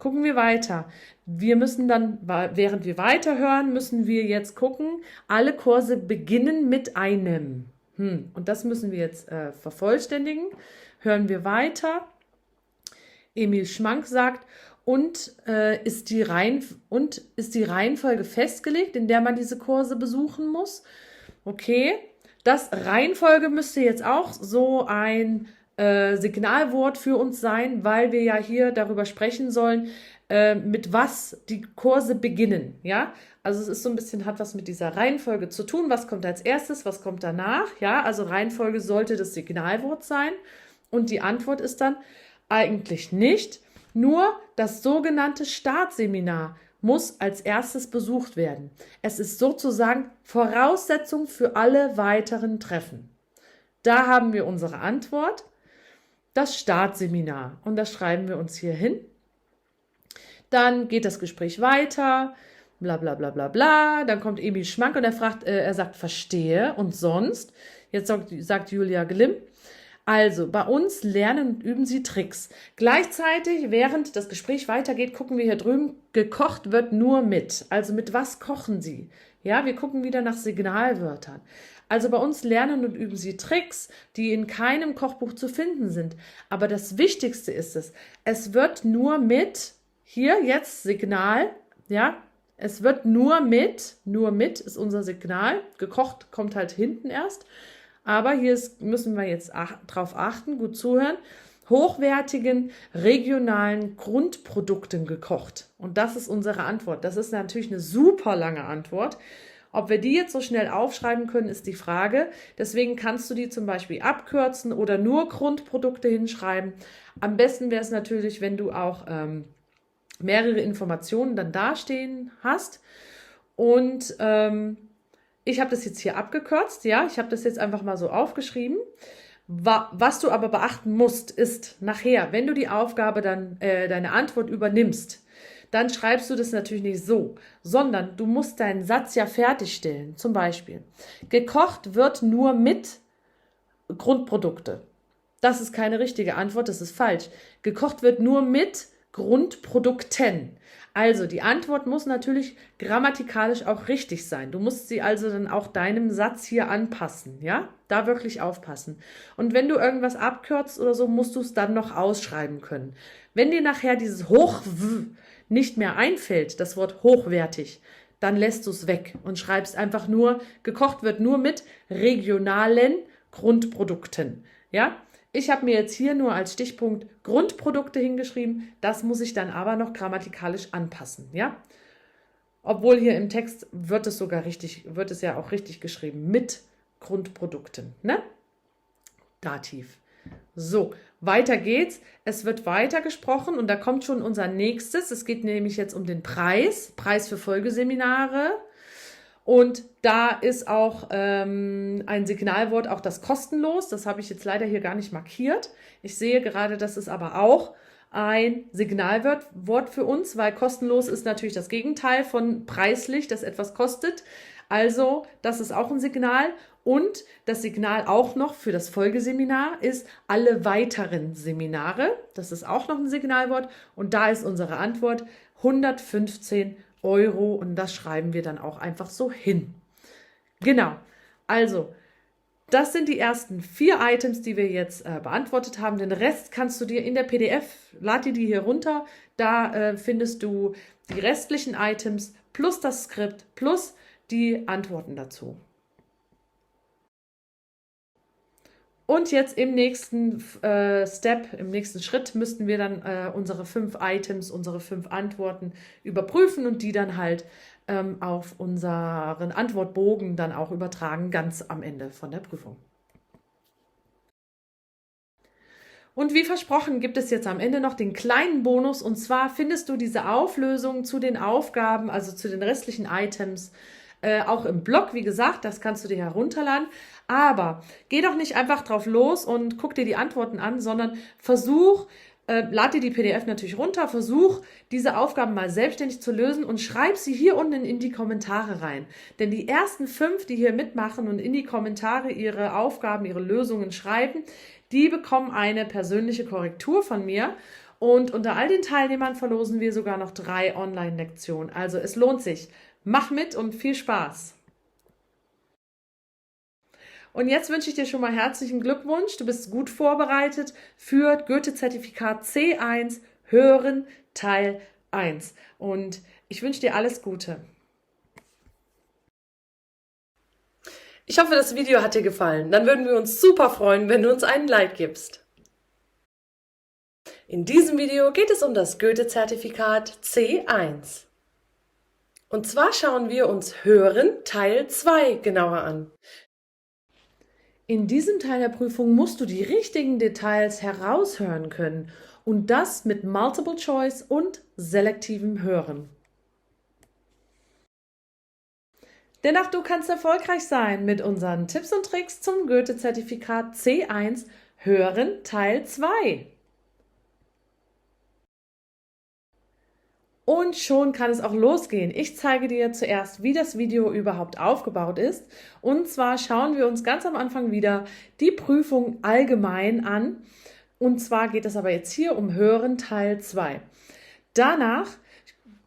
Gucken wir weiter. Wir müssen dann, während wir weiterhören, müssen wir jetzt gucken, alle Kurse beginnen mit einem. Und das müssen wir jetzt vervollständigen. Hören wir weiter. Emil Schmank sagt, ist die Reihenfolge festgelegt, in der man diese Kurse besuchen muss? Okay, das Reihenfolge müsste jetzt auch so ein Signalwort für uns sein, weil wir ja hier darüber sprechen sollen, mit was die Kurse beginnen. Ja, also es ist so ein bisschen, hat was mit dieser Reihenfolge zu tun. Was kommt als erstes, was kommt danach? Ja, also Reihenfolge sollte das Signalwort sein. Und die Antwort ist dann eigentlich nicht. Nur das sogenannte Startseminar muss als erstes besucht werden. Es ist sozusagen Voraussetzung für alle weiteren Treffen. Da haben wir unsere Antwort, das Startseminar. Und das schreiben wir uns hier hin. Dann geht das Gespräch weiter, bla bla bla bla bla. Dann kommt Emil Schmank und er sagt, verstehe. Und sonst? Jetzt sagt Julia Glimm, also bei uns lernen und üben Sie Tricks. Gleichzeitig, während das Gespräch weitergeht, gucken wir hier drüben, gekocht wird nur mit. Also mit was kochen Sie? Ja, wir gucken wieder nach Signalwörtern. Also bei uns lernen und üben Sie Tricks, die in keinem Kochbuch zu finden sind. Aber das Wichtigste ist es wird nur mit, hier jetzt Signal, ja, es wird nur mit ist unser Signal. Gekocht kommt halt hinten erst. Aber müssen wir jetzt drauf achten, gut zuhören, hochwertigen, regionalen Grundprodukten gekocht. Und das ist unsere Antwort. Das ist natürlich eine super lange Antwort. Ob wir die jetzt so schnell aufschreiben können, ist die Frage. Deswegen kannst du die zum Beispiel abkürzen oder nur Grundprodukte hinschreiben. Am besten wäre es natürlich, wenn du auch mehrere Informationen dann dastehen hast. Und ich habe das jetzt hier abgekürzt, ja, ich habe das jetzt einfach mal so aufgeschrieben. Was du aber beachten musst, ist nachher, wenn du die Aufgabe dann, deine Antwort übernimmst, dann schreibst du das natürlich nicht so, sondern du musst deinen Satz ja fertigstellen. Zum Beispiel, gekocht wird nur mit Grundprodukte. Das ist keine richtige Antwort, das ist falsch. Gekocht wird nur mit Grundprodukten. Also die Antwort muss natürlich grammatikalisch auch richtig sein. Du musst sie also dann auch deinem Satz hier anpassen, ja? Da wirklich aufpassen. Und wenn du irgendwas abkürzt oder so, musst du es dann noch ausschreiben können. Wenn dir nachher dieses nicht mehr einfällt, das Wort hochwertig, dann lässt du es weg und schreibst einfach nur, gekocht wird nur mit regionalen Grundprodukten, ja? Ich habe mir jetzt hier nur als Stichpunkt Grundprodukte hingeschrieben, das muss ich dann aber noch grammatikalisch anpassen, ja? Obwohl hier im Text wird es ja auch richtig geschrieben, mit Grundprodukten, ne? Dativ. So, weiter geht's. Es wird weiter gesprochen und da kommt schon unser nächstes. Es geht nämlich jetzt um den Preis für Folgeseminare. Und da ist auch ein Signalwort, auch das kostenlos. Das habe ich jetzt leider hier gar nicht markiert. Ich sehe gerade, das ist aber auch ein Signalwort für uns, weil kostenlos ist natürlich das Gegenteil von preislich, dass etwas kostet. Also das ist auch ein Signal. Und das Signal auch noch für das Folgeseminar ist alle weiteren Seminare. Das ist auch noch ein Signalwort. Und da ist unsere Antwort 115 Euro und das schreiben wir dann auch einfach so hin. Genau, also das sind die ersten 4 Items, die wir jetzt beantwortet haben. Den Rest kannst du dir in der PDF, lad dir die hier runter, da findest du die restlichen Items plus das Skript plus die Antworten dazu. Und jetzt im nächsten Step, im nächsten Schritt müssten wir dann unsere 5 Items, unsere 5 Antworten überprüfen und die dann halt auf unseren Antwortbogen dann auch übertragen, ganz am Ende von der Prüfung. Und wie versprochen gibt es jetzt am Ende noch den kleinen Bonus und zwar findest du diese Auflösung zu den Aufgaben, also zu den restlichen Items, auch im Blog, wie gesagt, das kannst du dir herunterladen. Aber geh doch nicht einfach drauf los und guck dir die Antworten an, sondern lad dir die PDF natürlich runter, versuch diese Aufgaben mal selbstständig zu lösen und schreib sie hier unten in die Kommentare rein. Denn die ersten 5, die hier mitmachen und in die Kommentare ihre Aufgaben, ihre Lösungen schreiben, die bekommen eine persönliche Korrektur von mir. Und unter all den Teilnehmern verlosen wir sogar noch 3 Online-Lektionen. Also es lohnt sich. Mach mit und viel Spaß! Und jetzt wünsche ich dir schon mal herzlichen Glückwunsch. Du bist gut vorbereitet für Goethe-Zertifikat C1 Hören Teil 1. Und ich wünsche dir alles Gute. Ich hoffe, das Video hat dir gefallen. Dann würden wir uns super freuen, wenn du uns einen Like gibst. In diesem Video geht es um das Goethe-Zertifikat C1. Und zwar schauen wir uns Hören Teil 2 genauer an. In diesem Teil der Prüfung musst du die richtigen Details heraushören können und das mit Multiple Choice und selektivem Hören. Denn auch du kannst erfolgreich sein mit unseren Tipps und Tricks zum Goethe-Zertifikat C1 Hören Teil 2. Und schon kann es auch losgehen. Ich zeige dir zuerst, wie das Video überhaupt aufgebaut ist. Und zwar schauen wir uns ganz am Anfang wieder die Prüfung allgemein an. Und zwar geht es aber jetzt hier um Hören Teil 2. Danach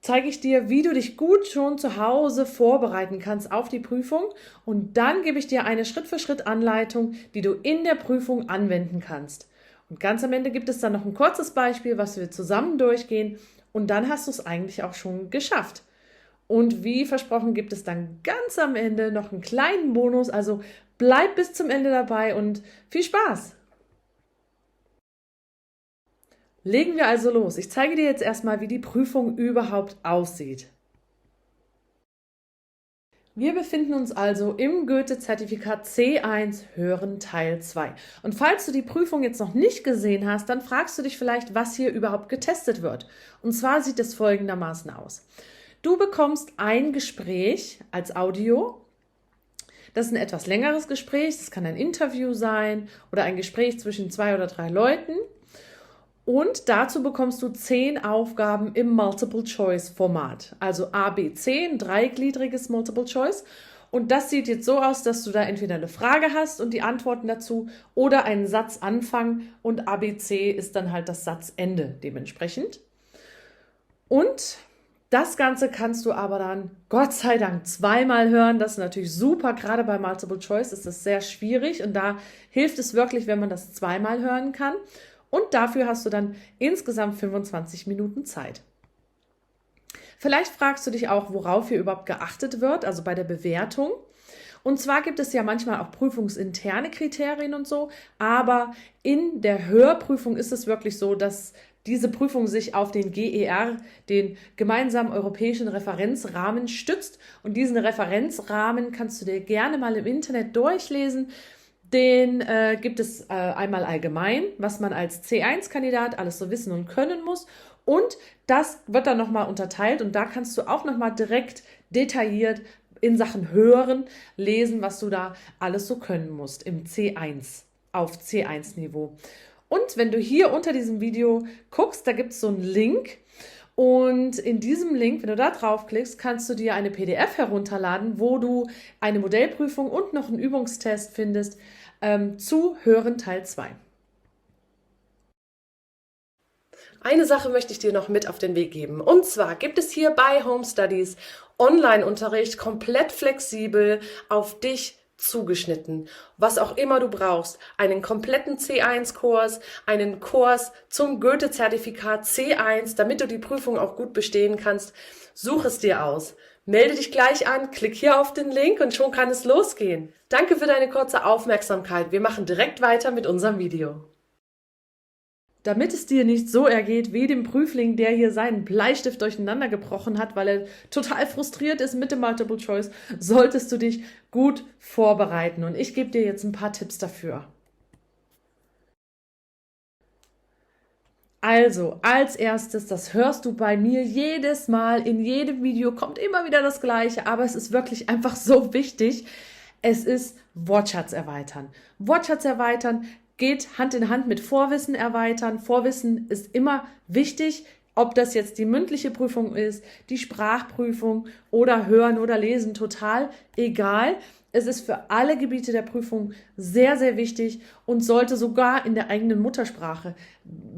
zeige ich dir, wie du dich gut schon zu Hause vorbereiten kannst auf die Prüfung. Und dann gebe ich dir eine Schritt-für-Schritt-Anleitung, die du in der Prüfung anwenden kannst. Und ganz am Ende gibt es dann noch ein kurzes Beispiel, was wir zusammen durchgehen. Und dann hast du es eigentlich auch schon geschafft. Und wie versprochen gibt es dann ganz am Ende noch einen kleinen Bonus. Also bleib bis zum Ende dabei und viel Spaß! Legen wir also los. Ich zeige dir jetzt erstmal, wie die Prüfung überhaupt aussieht. Wir befinden uns also im Goethe-Zertifikat C1 Hören Teil 2. Und falls du die Prüfung jetzt noch nicht gesehen hast, dann fragst du dich vielleicht, was hier überhaupt getestet wird. Und zwar sieht es folgendermaßen aus. Du bekommst ein Gespräch als Audio. Das ist ein etwas längeres Gespräch. Das kann ein Interview sein oder ein Gespräch zwischen 2 oder 3 Leuten. Und dazu bekommst du 10 Aufgaben im Multiple-Choice-Format. Also A, B, C, ein dreigliedriges Multiple-Choice. Und das sieht jetzt so aus, dass du da entweder eine Frage hast und die Antworten dazu oder einen Satzanfang und A, B, C ist dann halt das Satzende dementsprechend. Und das Ganze kannst du aber dann, Gott sei Dank, zweimal hören. Das ist natürlich super. Gerade bei Multiple Choice ist das sehr schwierig und da hilft es wirklich, wenn man das zweimal hören kann. Und dafür hast du dann insgesamt 25 Minuten Zeit. Vielleicht fragst du dich auch, worauf hier überhaupt geachtet wird, also bei der Bewertung. Und zwar gibt es ja manchmal auch prüfungsinterne Kriterien und so, aber in der Hörprüfung ist es wirklich so, dass diese Prüfung sich auf den GER, den gemeinsamen europäischen Referenzrahmen, stützt. Und diesen Referenzrahmen kannst du dir gerne mal im Internet durchlesen. Den gibt es einmal allgemein, was man als C1-Kandidat alles so wissen und können muss. Und das wird dann nochmal unterteilt und da kannst du auch nochmal direkt detailliert in Sachen Hören lesen, was du da alles so können musst im C1, auf C1-Niveau. Und wenn du hier unter diesem Video guckst, da gibt es so einen Link. Und in diesem Link, wenn du da draufklickst, kannst du dir eine PDF herunterladen, wo du eine Modellprüfung und noch einen Übungstest findest zu Hören Teil 2. Eine Sache möchte ich dir noch mit auf den Weg geben. Und zwar gibt es hier bei Home Studies Online-Unterricht komplett flexibel auf dich zugeschnitten. Was auch immer du brauchst. Einen kompletten C1-Kurs, einen Kurs zum Goethe-Zertifikat C1, damit du die Prüfung auch gut bestehen kannst. Such es dir aus. Melde dich gleich an, klick hier auf den Link und schon kann es losgehen. Danke für deine kurze Aufmerksamkeit. Wir machen direkt weiter mit unserem Video. Damit es dir nicht so ergeht wie dem Prüfling, der hier seinen Bleistift durcheinander gebrochen hat, weil er total frustriert ist mit dem Multiple Choice, solltest du dich gut vorbereiten. Und ich gebe dir jetzt ein paar Tipps dafür. Also, als erstes, das hörst du bei mir jedes Mal, in jedem Video kommt immer wieder das Gleiche, aber es ist wirklich einfach so wichtig. Es ist Wortschatz erweitern. Wortschatz erweitern geht Hand in Hand mit Vorwissen erweitern. Vorwissen ist immer wichtig, ob das jetzt die mündliche Prüfung ist, die Sprachprüfung oder Hören oder Lesen, total egal. Es ist für alle Gebiete der Prüfung sehr, sehr wichtig und sollte sogar in der eigenen Muttersprache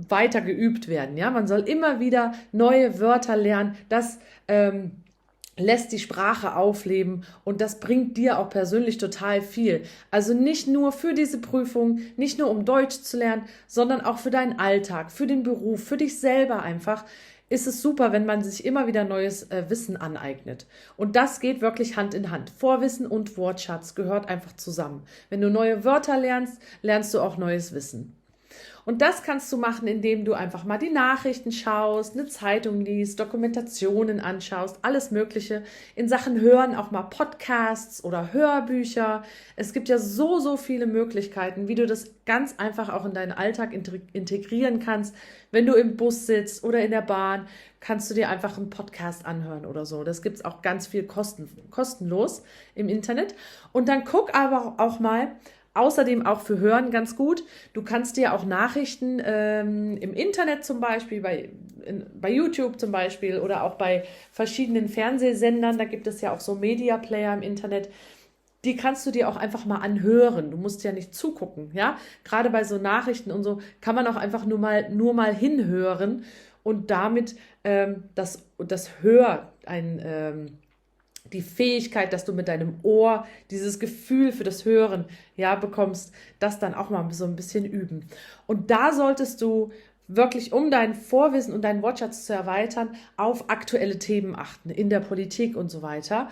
weiter geübt werden. Ja, man soll immer wieder neue Wörter lernen. Das lässt die Sprache aufleben und das bringt dir auch persönlich total viel. Also nicht nur für diese Prüfung, nicht nur um Deutsch zu lernen, sondern auch für deinen Alltag, für den Beruf, für dich selber einfach. ist es super, wenn man sich immer wieder neues Wissen aneignet. Und das geht wirklich Hand in Hand. Vorwissen und Wortschatz gehört einfach zusammen. Wenn du neue Wörter lernst, lernst du auch neues Wissen. Und das kannst du machen, indem du einfach mal die Nachrichten schaust, eine Zeitung liest, Dokumentationen anschaust, alles Mögliche. In Sachen Hören auch mal Podcasts oder Hörbücher. Es gibt ja so viele Möglichkeiten, wie du das ganz einfach auch in deinen Alltag integrieren kannst. Wenn du im Bus sitzt oder in der Bahn, kannst du dir einfach einen Podcast anhören oder so. Das gibt es auch ganz viel kostenlos im Internet. Und dann guck aber auch mal, außerdem auch für Hören ganz gut. Du kannst dir auch Nachrichten im Internet zum Beispiel, bei YouTube zum Beispiel oder auch bei verschiedenen Fernsehsendern, da gibt es ja auch so Media Player im Internet, die kannst du dir auch einfach mal anhören. Du musst ja nicht zugucken, ja. Gerade bei so Nachrichten und so kann man auch einfach nur mal hinhören und damit die Fähigkeit, dass du mit deinem Ohr dieses Gefühl für das Hören bekommst, das dann auch mal so ein bisschen üben. Und da solltest du wirklich, um dein Vorwissen und deinen Wortschatz zu erweitern, auf aktuelle Themen achten, in der Politik und so weiter.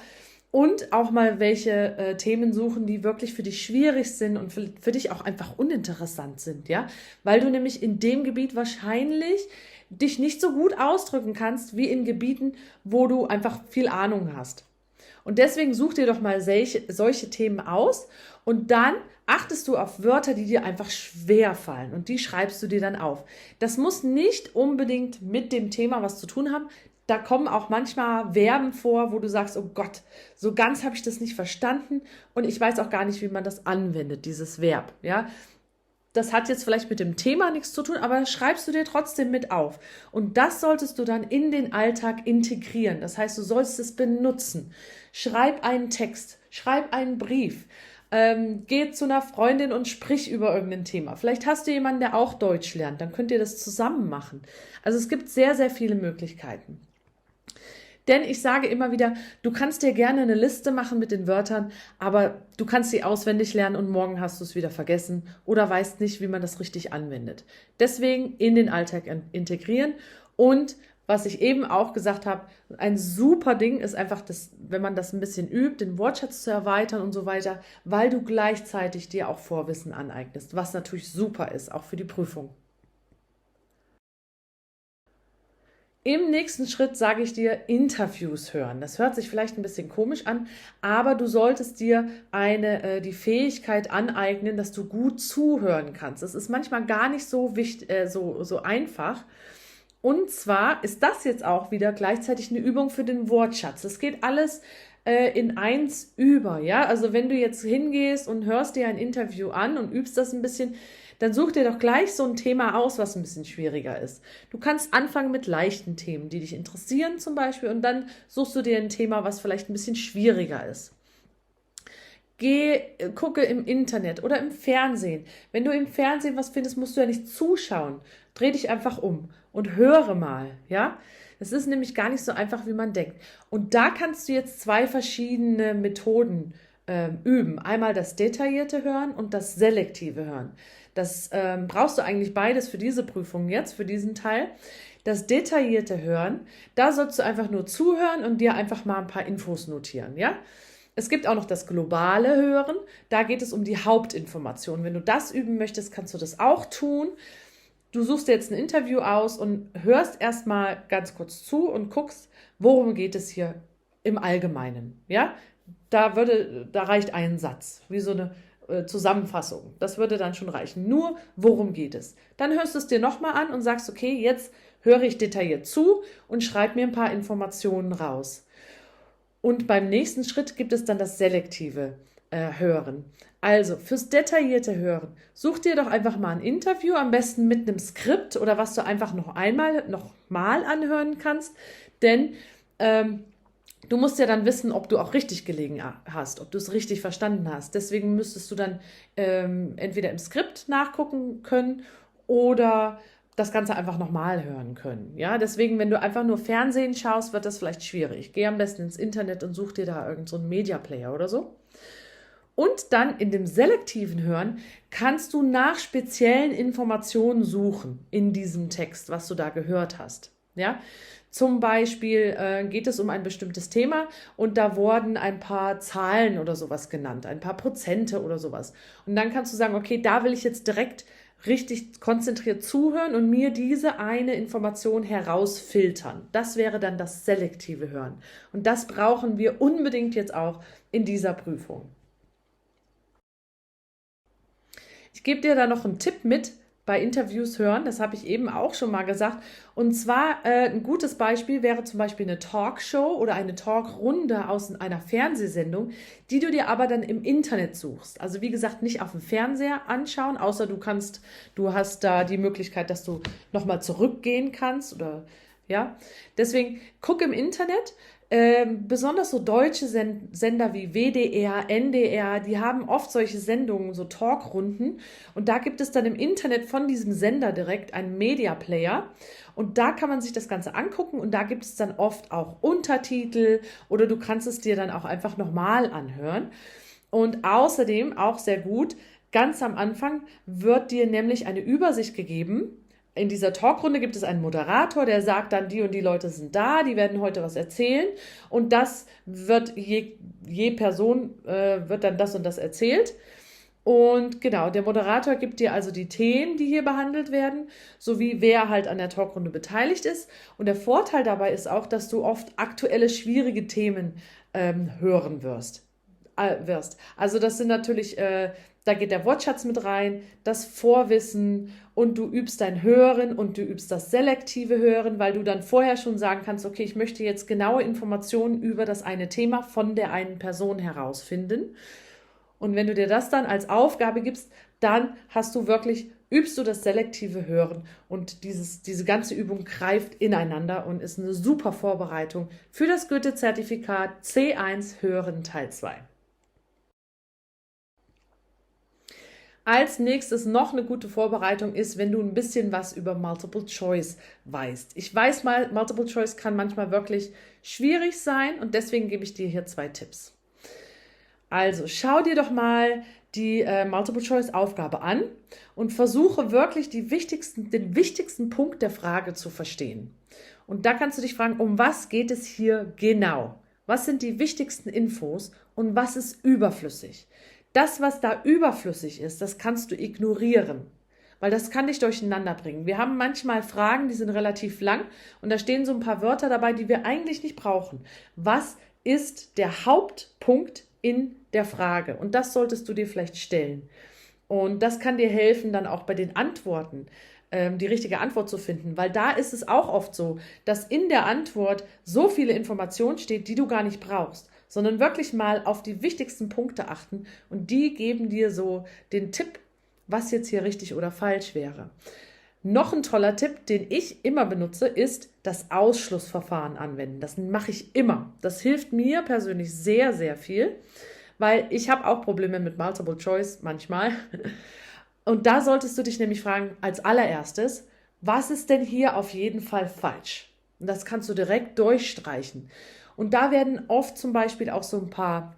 Und auch mal welche Themen suchen, die wirklich für dich schwierig sind und für dich auch einfach uninteressant sind, ja? Weil du nämlich in dem Gebiet wahrscheinlich dich nicht so gut ausdrücken kannst, wie in Gebieten, wo du einfach viel Ahnung hast. Und deswegen such dir doch mal solche Themen aus und dann achtest du auf Wörter, die dir einfach schwer fallen und die schreibst du dir dann auf. Das muss nicht unbedingt mit dem Thema was zu tun haben. Da kommen auch manchmal Verben vor, wo du sagst, oh Gott, so ganz habe ich das nicht verstanden und ich weiß auch gar nicht, wie man das anwendet, dieses Verb, ja. Das hat jetzt vielleicht mit dem Thema nichts zu tun, aber das schreibst du dir trotzdem mit auf. Und das solltest du dann in den Alltag integrieren. Das heißt, du sollst es benutzen. Schreib einen Text, schreib einen Brief, geh zu einer Freundin und sprich über irgendein Thema. Vielleicht hast du jemanden, der auch Deutsch lernt, dann könnt ihr das zusammen machen. Also es gibt sehr viele Möglichkeiten. Denn ich sage immer wieder, du kannst dir gerne eine Liste machen mit den Wörtern, aber du kannst sie auswendig lernen und morgen hast du es wieder vergessen oder weißt nicht, wie man das richtig anwendet. Deswegen in den Alltag integrieren und was ich eben auch gesagt habe, ein super Ding ist einfach, wenn man das ein bisschen übt, den Wortschatz zu erweitern und so weiter, weil du gleichzeitig dir auch Vorwissen aneignest, was natürlich super ist, auch für die Prüfung. Im nächsten Schritt sage ich dir Interviews hören. Das hört sich vielleicht ein bisschen komisch an, aber du solltest dir die Fähigkeit aneignen, dass du gut zuhören kannst. Das ist manchmal gar nicht so so einfach. Und zwar ist das jetzt auch wieder gleichzeitig eine Übung für den Wortschatz. Das geht alles in eins über, ja. Also wenn du jetzt hingehst und hörst dir ein Interview an und übst das ein bisschen, dann such dir doch gleich so ein Thema aus, was ein bisschen schwieriger ist. Du kannst anfangen mit leichten Themen, die dich interessieren zum Beispiel, und dann suchst du dir ein Thema, was vielleicht ein bisschen schwieriger ist. Gucke im Internet oder im Fernsehen. Wenn du im Fernsehen was findest, musst du ja nicht zuschauen. Dreh dich einfach um und höre mal, ja? Es ist nämlich gar nicht so einfach, wie man denkt. Und da kannst du jetzt 2 verschiedene Methoden üben. Einmal das detaillierte Hören und das selektive Hören. Das brauchst du eigentlich beides für diese Prüfung jetzt, für diesen Teil. Das detaillierte Hören, da sollst du einfach nur zuhören und dir einfach mal ein paar Infos notieren, ja? Es gibt auch noch das globale Hören, da geht es um die Hauptinformation. Wenn du das üben möchtest, kannst du das auch tun. Du suchst dir jetzt ein Interview aus und hörst erstmal ganz kurz zu und guckst, worum geht es hier im Allgemeinen, ja? Da reicht ein Satz, wie so eine Zusammenfassung. Das würde dann schon reichen. Nur, worum geht es? Dann hörst du es dir nochmal an und sagst, okay, jetzt höre ich detailliert zu und schreibe mir ein paar Informationen raus. Und beim nächsten Schritt gibt es dann das selektive Hören. Also fürs detaillierte Hören, such dir doch einfach mal ein Interview, am besten mit einem Skript oder was du einfach noch mal anhören kannst, denn du musst ja dann wissen, ob du auch richtig gelegen hast, ob du es richtig verstanden hast. Deswegen müsstest du dann entweder im Skript nachgucken können oder das Ganze einfach nochmal hören können. Ja, deswegen, wenn du einfach nur Fernsehen schaust, wird das vielleicht schwierig. Geh am besten ins Internet und such dir da irgend so einen Media Player oder so. Und dann in dem selektiven Hören kannst du nach speziellen Informationen suchen in diesem Text, was du da gehört hast. Ja, zum Beispiel geht es um ein bestimmtes Thema und da wurden ein paar Zahlen oder sowas genannt, ein paar Prozente oder sowas. Und dann kannst du sagen, okay, da will ich jetzt direkt richtig konzentriert zuhören und mir diese eine Information herausfiltern. Das wäre dann das selektive Hören. Und das brauchen wir unbedingt jetzt auch in dieser Prüfung. Ich gebe dir da noch einen Tipp mit bei Interviews hören, das habe ich eben auch schon mal gesagt. Und zwar ein gutes Beispiel wäre zum Beispiel eine Talkshow oder eine Talkrunde aus einer Fernsehsendung, die du dir aber dann im Internet suchst. Also wie gesagt, nicht auf dem Fernseher anschauen, außer du hast da die Möglichkeit, dass du nochmal zurückgehen kannst oder ja. Deswegen guck im Internet. Besonders so deutsche Sender wie WDR, NDR, die haben oft solche Sendungen, so Talkrunden. Und da gibt es dann im Internet von diesem Sender direkt einen Media Player. Und da kann man sich das Ganze angucken und da gibt es dann oft auch Untertitel oder du kannst es dir dann auch einfach nochmal anhören. Und außerdem, auch sehr gut, ganz am Anfang wird dir nämlich eine Übersicht gegeben. In dieser Talkrunde gibt es einen Moderator, der sagt dann, die und die Leute sind da, die werden heute was erzählen und das wird je Person wird dann das und das erzählt. Und genau, der Moderator gibt dir also die Themen, die hier behandelt werden, sowie wer halt an der Talkrunde beteiligt ist. Und der Vorteil dabei ist auch, dass du oft aktuelle, schwierige Themen hören wirst. Also das sind natürlich, da geht der Wortschatz mit rein, das Vorwissen und du übst dein Hören und du übst das selektive Hören, weil du dann vorher schon sagen kannst, okay, ich möchte jetzt genaue Informationen über das eine Thema von der einen Person herausfinden. Und wenn du dir das dann als Aufgabe gibst, dann übst du das selektive Hören und diese ganze Übung greift ineinander und ist eine super Vorbereitung für das Goethe-Zertifikat C1 Hören Teil 2. Als nächstes noch eine gute Vorbereitung ist, wenn du ein bisschen was über Multiple Choice weißt. Ich weiß mal, Multiple Choice kann manchmal wirklich schwierig sein und deswegen gebe ich dir hier 2 Tipps. Also schau dir doch mal die Multiple Choice Aufgabe an und versuche wirklich den wichtigsten Punkt der Frage zu verstehen. Und da kannst du dich fragen, um was geht es hier genau? Was sind die wichtigsten Infos und was ist überflüssig? Das, was da überflüssig ist, das kannst du ignorieren, weil das kann dich durcheinander bringen. Wir haben manchmal Fragen, die sind relativ lang und da stehen so ein paar Wörter dabei, die wir eigentlich nicht brauchen. Was ist der Hauptpunkt in der Frage? Und das solltest du dir vielleicht stellen. Und das kann dir helfen, dann auch bei den Antworten die richtige Antwort zu finden, weil da ist es auch oft so, dass in der Antwort so viele Informationen steht, die du gar nicht brauchst, sondern wirklich mal auf die wichtigsten Punkte achten und die geben dir so den Tipp, was jetzt hier richtig oder falsch wäre. Noch ein toller Tipp, den ich immer benutze, ist das Ausschlussverfahren anwenden. Das mache ich immer. Das hilft mir persönlich sehr, sehr viel, weil ich habe auch Probleme mit Multiple Choice manchmal. Und da solltest du dich nämlich fragen, als allererstes, was ist denn hier auf jeden Fall falsch? Und das kannst du direkt durchstreichen. Und da werden oft zum Beispiel auch so ein paar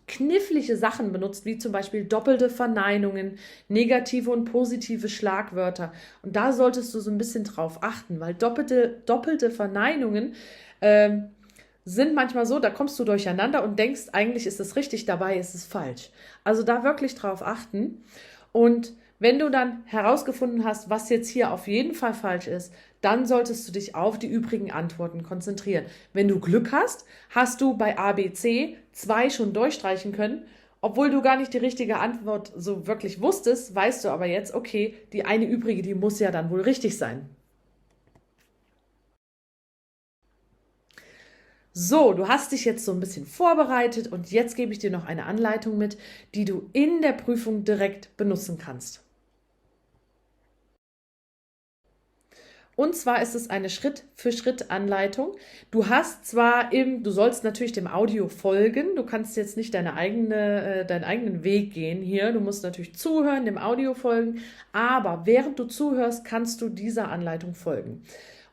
knifflige Sachen benutzt, wie zum Beispiel doppelte Verneinungen, negative und positive Schlagwörter. Und da solltest du so ein bisschen drauf achten, weil doppelte Verneinungen sind manchmal so, da kommst du durcheinander und denkst, eigentlich ist es richtig, dabei ist es falsch. Also da wirklich drauf achten. Und wenn du dann herausgefunden hast, was jetzt hier auf jeden Fall falsch ist, dann solltest du dich auf die übrigen Antworten konzentrieren. Wenn du Glück hast, hast du bei A, B, C 2 schon durchstreichen können. Obwohl du gar nicht die richtige Antwort so wirklich wusstest, weißt du aber jetzt, okay, die eine übrige, die muss ja dann wohl richtig sein. So, du hast dich jetzt so ein bisschen vorbereitet und jetzt gebe ich dir noch eine Anleitung mit, die du in der Prüfung direkt benutzen kannst. Und zwar ist es eine Schritt-für-Schritt-Anleitung. Du sollst natürlich dem Audio folgen. Du kannst jetzt nicht deinen eigenen Weg gehen hier. Du musst natürlich zuhören, dem Audio folgen. Aber während du zuhörst, kannst du dieser Anleitung folgen.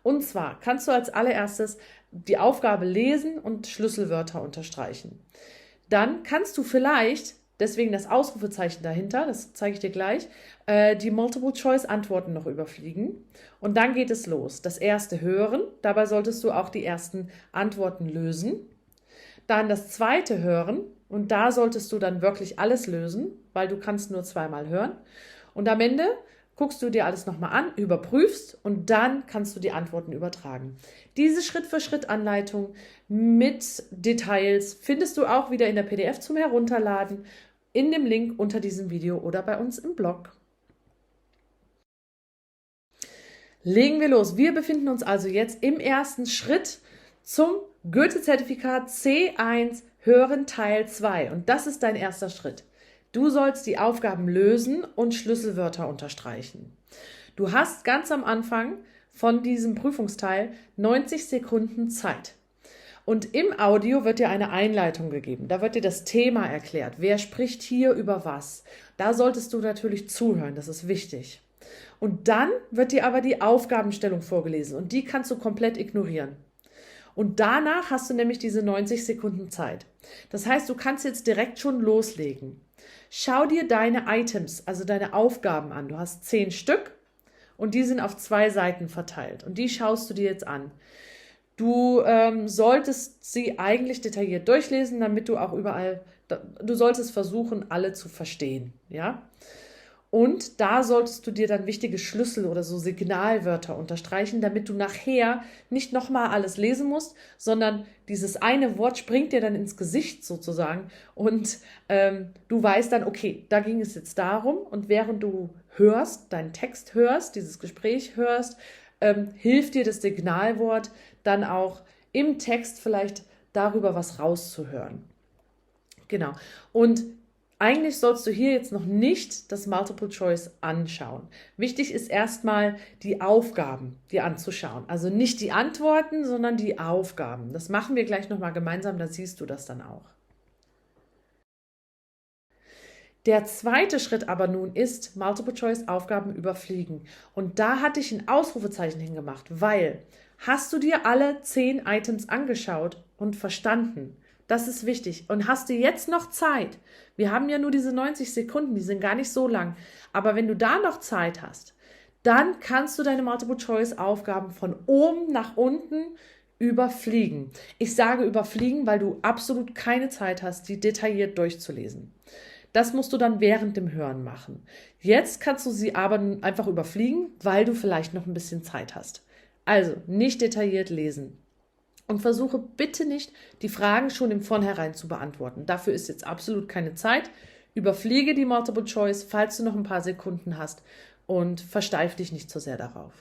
Und zwar kannst du als allererstes die Aufgabe lesen und Schlüsselwörter unterstreichen. Dann kannst du vielleicht deswegen das Ausrufezeichen dahinter, das zeige ich dir gleich, die Multiple-Choice-Antworten noch überfliegen. Und dann geht es los. Das erste Hören, dabei solltest du auch die ersten Antworten lösen. Dann das zweite Hören und da solltest du dann wirklich alles lösen, weil du kannst nur zweimal hören. Und am Ende guckst du dir alles nochmal an, überprüfst und dann kannst du die Antworten übertragen. Diese Schritt-für-Schritt-Anleitung mit Details findest du auch wieder in der PDF zum Herunterladen, in dem Link unter diesem Video oder bei uns im Blog. Legen wir los. Wir befinden uns also jetzt im ersten Schritt zum Goethe-Zertifikat C1 Hören Teil 2 und das ist dein erster Schritt. Du sollst die Aufgaben lösen und Schlüsselwörter unterstreichen. Du hast ganz am Anfang von diesem Prüfungsteil 90 Sekunden Zeit. Und im Audio wird dir eine Einleitung gegeben. Da wird dir das Thema erklärt. Wer spricht hier über was? Da solltest du natürlich zuhören, das ist wichtig. Und dann wird dir aber die Aufgabenstellung vorgelesen und die kannst du komplett ignorieren. Und danach hast du nämlich diese 90 Sekunden Zeit. Das heißt, du kannst jetzt direkt schon loslegen. Schau dir deine Items, also deine Aufgaben an. Du hast 10 Stück und die sind auf 2 Seiten verteilt. Und die schaust du dir jetzt an. Du solltest sie eigentlich detailliert durchlesen, damit du auch du solltest versuchen, alle zu verstehen. Ja? Und da solltest du dir dann wichtige Schlüssel oder so Signalwörter unterstreichen, damit du nachher nicht nochmal alles lesen musst, sondern dieses eine Wort springt dir dann ins Gesicht sozusagen und du weißt dann, okay, da ging es jetzt darum und während du hörst, deinen Text hörst, dieses Gespräch hörst, hilft dir das Signalwort dann auch im Text vielleicht darüber was rauszuhören. Genau. Und eigentlich sollst du hier jetzt noch nicht das Multiple Choice anschauen. Wichtig ist erstmal die Aufgaben dir anzuschauen. Also nicht die Antworten, sondern die Aufgaben. Das machen wir gleich nochmal gemeinsam, da siehst du das dann auch. Der zweite Schritt aber nun ist Multiple Choice Aufgaben überfliegen. Und da hatte ich ein Ausrufezeichen hingemacht, weil hast du dir alle 10 Items angeschaut und verstanden? Das ist wichtig. Und hast du jetzt noch Zeit? Wir haben ja nur diese 90 Sekunden, die sind gar nicht so lang. Aber wenn du da noch Zeit hast, dann kannst du deine Multiple-Choice-Aufgaben von oben nach unten überfliegen. Ich sage überfliegen, weil du absolut keine Zeit hast, die detailliert durchzulesen. Das musst du dann während dem Hören machen. Jetzt kannst du sie aber einfach überfliegen, weil du vielleicht noch ein bisschen Zeit hast. Also nicht detailliert lesen. Und versuche bitte nicht, die Fragen schon im Vornherein zu beantworten. Dafür ist jetzt absolut keine Zeit. Überfliege die Multiple Choice, falls du noch ein paar Sekunden hast und versteif dich nicht zu sehr darauf.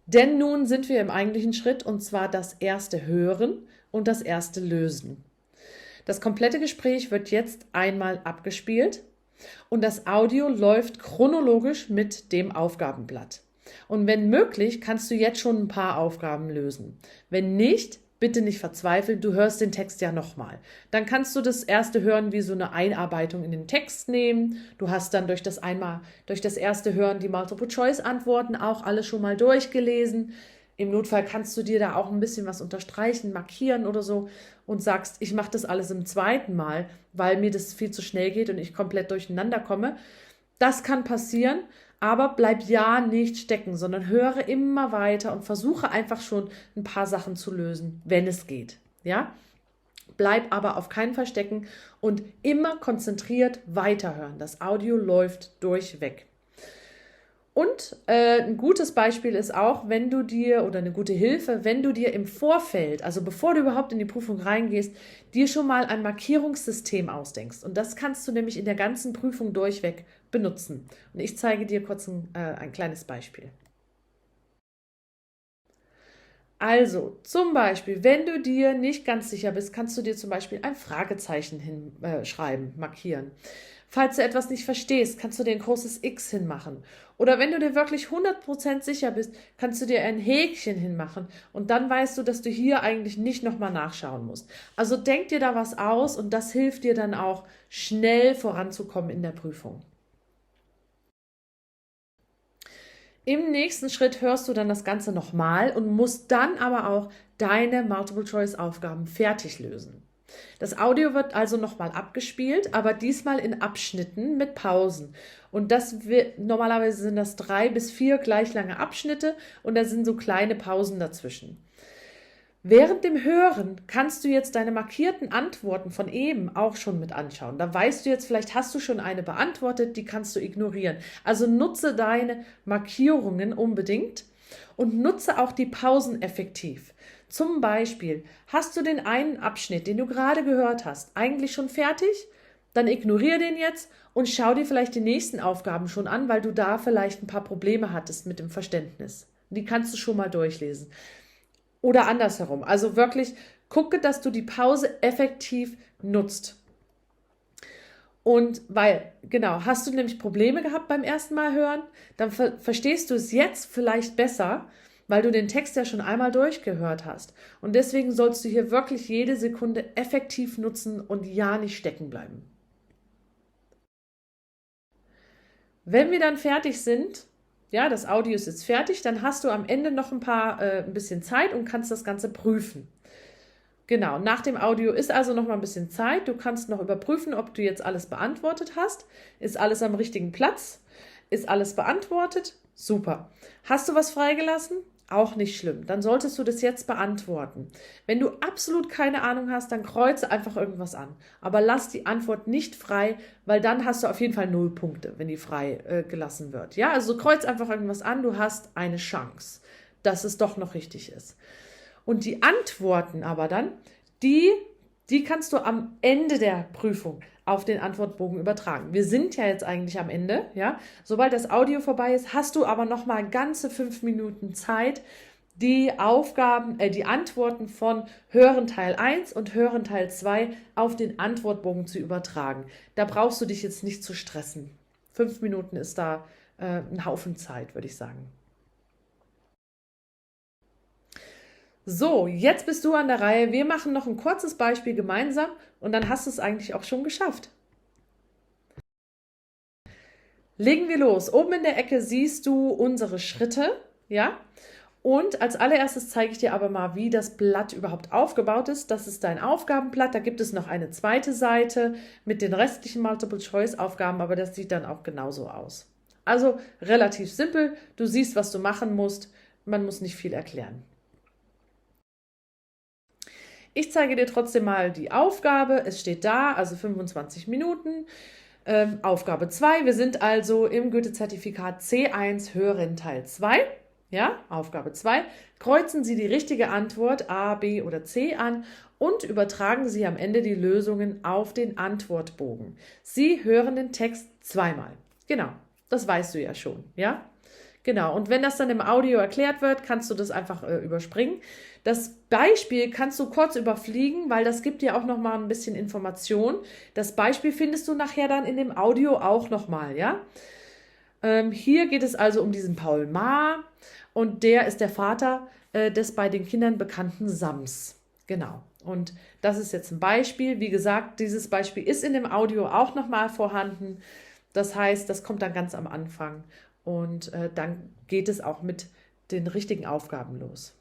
Denn nun sind wir im eigentlichen Schritt und zwar das erste Hören und das erste Lösen. Das komplette Gespräch wird jetzt einmal abgespielt und das Audio läuft chronologisch mit dem Aufgabenblatt. Und wenn möglich, kannst du jetzt schon ein paar Aufgaben lösen. Wenn nicht, bitte nicht verzweifeln, du hörst den Text ja nochmal. Dann kannst du das erste Hören wie so eine Einarbeitung in den Text nehmen. Du hast dann durch das erste Hören die Multiple-Choice-Antworten auch alle schon mal durchgelesen. Im Notfall kannst du dir da auch ein bisschen was unterstreichen, markieren oder so und sagst, ich mache das alles im zweiten Mal, weil mir das viel zu schnell geht und ich komplett durcheinander komme. Das kann passieren. Aber bleib ja nicht stecken, sondern höre immer weiter und versuche einfach schon ein paar Sachen zu lösen, wenn es geht. Ja? Bleib aber auf keinen Fall stecken und immer konzentriert weiterhören. Das Audio läuft durchweg. Und ein gutes Beispiel ist auch, wenn du dir, oder eine gute Hilfe, wenn du dir im Vorfeld, also bevor du überhaupt in die Prüfung reingehst, dir schon mal ein Markierungssystem ausdenkst. Und das kannst du nämlich in der ganzen Prüfung durchweg benutzen. Und ich zeige dir kurz ein kleines Beispiel. Also, zum Beispiel, wenn du dir nicht ganz sicher bist, kannst du dir zum Beispiel ein Fragezeichen hinschreiben, markieren. Falls du etwas nicht verstehst, kannst du dir ein großes X hinmachen. Oder wenn du dir wirklich 100% sicher bist, kannst du dir ein Häkchen hinmachen und dann weißt du, dass du hier eigentlich nicht nochmal nachschauen musst. Also denk dir da was aus und das hilft dir dann auch, schnell voranzukommen in der Prüfung. Im nächsten Schritt hörst du dann das Ganze nochmal und musst dann aber auch deine Multiple-Choice-Aufgaben fertig lösen. Das Audio wird also nochmal abgespielt, aber diesmal in Abschnitten mit Pausen. Und normalerweise sind das 3 bis 4 gleich lange Abschnitte und da sind so kleine Pausen dazwischen. Während dem Hören kannst du jetzt deine markierten Antworten von eben auch schon mit anschauen. Da weißt du jetzt, vielleicht hast du schon eine beantwortet, die kannst du ignorieren. Also nutze deine Markierungen unbedingt und nutze auch die Pausen effektiv. Zum Beispiel, hast du den einen Abschnitt, den du gerade gehört hast, eigentlich schon fertig? Dann ignoriere den jetzt und schau dir vielleicht die nächsten Aufgaben schon an, weil du da vielleicht ein paar Probleme hattest mit dem Verständnis. Die kannst du schon mal durchlesen. Oder andersherum. Also wirklich gucke, dass du die Pause effektiv nutzt. Und hast du nämlich Probleme gehabt beim ersten Mal hören, dann verstehst du es jetzt vielleicht besser, weil du den Text ja schon einmal durchgehört hast. Und deswegen sollst du hier wirklich jede Sekunde effektiv nutzen und ja nicht stecken bleiben. Wenn wir dann fertig sind, ja, das Audio ist jetzt fertig, dann hast du am Ende noch ein bisschen Zeit und kannst das Ganze prüfen. Genau, nach dem Audio ist also noch mal ein bisschen Zeit. Du kannst noch überprüfen, ob du jetzt alles beantwortet hast. Ist alles am richtigen Platz? Ist alles beantwortet? Super. Hast du was freigelassen? Auch nicht schlimm. Dann solltest du das jetzt beantworten. Wenn du absolut keine Ahnung hast, dann kreuze einfach irgendwas an. Aber lass die Antwort nicht frei, weil dann hast du auf jeden Fall 0 Punkte, wenn die frei gelassen wird. Ja, also kreuz einfach irgendwas an. Du hast eine Chance, dass es doch noch richtig ist. Und die Antworten aber dann, die kannst du am Ende der Prüfung auf den Antwortbogen übertragen. Wir sind ja jetzt eigentlich am Ende, ja. Sobald das Audio vorbei ist, hast du aber noch mal ganze 5 Minuten Zeit, die Antworten von Hören Teil 1 und Hören Teil 2 auf den Antwortbogen zu übertragen. Da brauchst du dich jetzt nicht zu stressen. 5 Minuten ist da ein Haufen Zeit, würde ich sagen. So, jetzt bist du an der Reihe. Wir machen noch ein kurzes Beispiel gemeinsam und dann hast du es eigentlich auch schon geschafft. Legen wir los. Oben in der Ecke siehst du unsere Schritte, ja? Und als allererstes zeige ich dir aber mal, wie das Blatt überhaupt aufgebaut ist. Das ist dein Aufgabenblatt. Da gibt es noch eine zweite Seite mit den restlichen Multiple-Choice-Aufgaben, aber das sieht dann auch genauso aus. Also relativ simpel. Du siehst, was du machen musst. Man muss nicht viel erklären. Ich zeige dir trotzdem mal die Aufgabe. Es steht da, also 25 Minuten. Aufgabe 2. Wir sind also im Goethe-Zertifikat C1 Hören Teil 2. Ja, Aufgabe 2. Kreuzen Sie die richtige Antwort A, B oder C an und übertragen Sie am Ende die Lösungen auf den Antwortbogen. Sie hören den Text zweimal. Genau, das weißt du ja schon, ja? Genau, und wenn das dann im Audio erklärt wird, kannst du das einfach überspringen. Das Beispiel kannst du kurz überfliegen, weil das gibt dir auch noch mal ein bisschen Information. Das Beispiel findest du nachher dann in dem Audio auch noch mal, ja? Hier geht es also um diesen Paul Maar und der ist der Vater des bei den Kindern bekannten Sams. Genau, und das ist jetzt ein Beispiel. Wie gesagt, dieses Beispiel ist in dem Audio auch noch mal vorhanden. Das heißt, das kommt dann ganz am Anfang. Und dann geht es auch mit den richtigen Aufgaben los.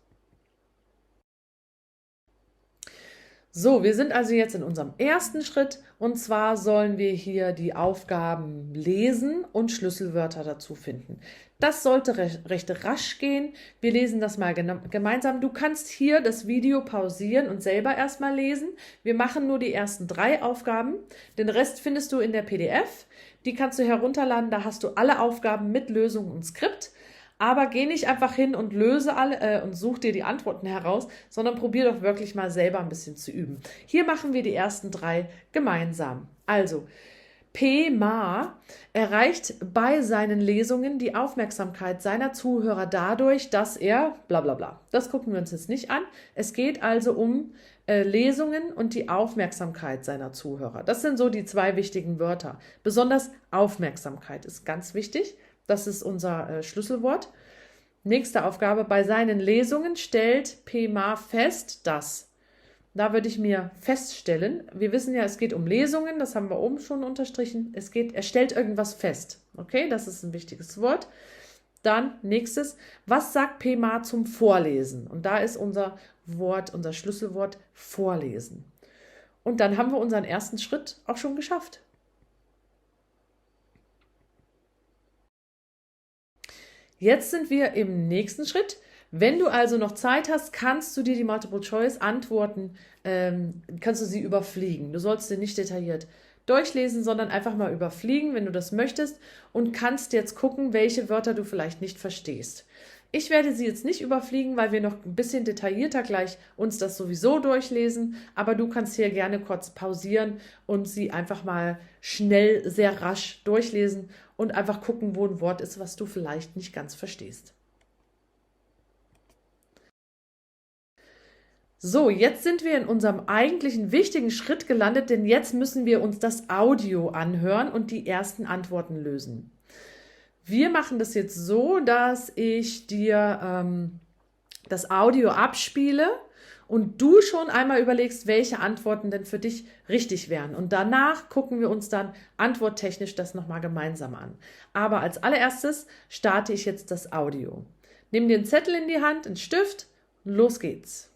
So, wir sind also jetzt in unserem ersten Schritt und zwar sollen wir hier die Aufgaben lesen und Schlüsselwörter dazu finden. Das sollte recht rasch gehen. Wir lesen das mal gemeinsam. Du kannst hier das Video pausieren und selber erstmal lesen. Wir machen nur die ersten 3 Aufgaben. Den Rest findest du in der PDF. Die kannst du herunterladen. Da hast du alle Aufgaben mit Lösung und Skript. Aber geh nicht einfach hin und löse alle und such dir die Antworten heraus, sondern probier doch wirklich mal selber ein bisschen zu üben. Hier machen wir die ersten 3 gemeinsam. Also, P. Maar erreicht bei seinen Lesungen die Aufmerksamkeit seiner Zuhörer dadurch, dass er bla bla bla. Das gucken wir uns jetzt nicht an. Es geht also um Lesungen und die Aufmerksamkeit seiner Zuhörer. Das sind so die 2 wichtigen Wörter. Besonders Aufmerksamkeit ist ganz wichtig. Das ist unser Schlüsselwort. Nächste Aufgabe. Bei seinen Lesungen stellt P. Maar fest, dass. Da würde ich mir feststellen, wir wissen ja, es geht um Lesungen, das haben wir oben schon unterstrichen. Er stellt irgendwas fest. Okay, das ist ein wichtiges Wort. Dann nächstes, was sagt P. Maar zum Vorlesen? Und da ist unser Schlüsselwort Vorlesen. Und dann haben wir unseren ersten Schritt auch schon geschafft. Jetzt sind wir im nächsten Schritt. Wenn du also noch Zeit hast, kannst du dir die Multiple-Choice-Antworten, kannst du sie überfliegen. Du sollst sie nicht detailliert durchlesen, sondern einfach mal überfliegen, wenn du das möchtest, und kannst jetzt gucken, welche Wörter du vielleicht nicht verstehst. Ich werde sie jetzt nicht überfliegen, weil wir noch ein bisschen detaillierter gleich uns das sowieso durchlesen, aber du kannst hier gerne kurz pausieren und sie einfach mal schnell, sehr rasch durchlesen und einfach gucken, wo ein Wort ist, was du vielleicht nicht ganz verstehst. So, jetzt sind wir in unserem eigentlichen wichtigen Schritt gelandet, denn jetzt müssen wir uns das Audio anhören und die ersten Antworten lösen. Wir machen das jetzt so, dass ich dir das Audio abspiele und du schon einmal überlegst, welche Antworten denn für dich richtig wären. Und danach gucken wir uns dann antworttechnisch das nochmal gemeinsam an. Aber als allererstes starte ich jetzt das Audio. Nimm dir einen Zettel in die Hand, einen Stift und los geht's.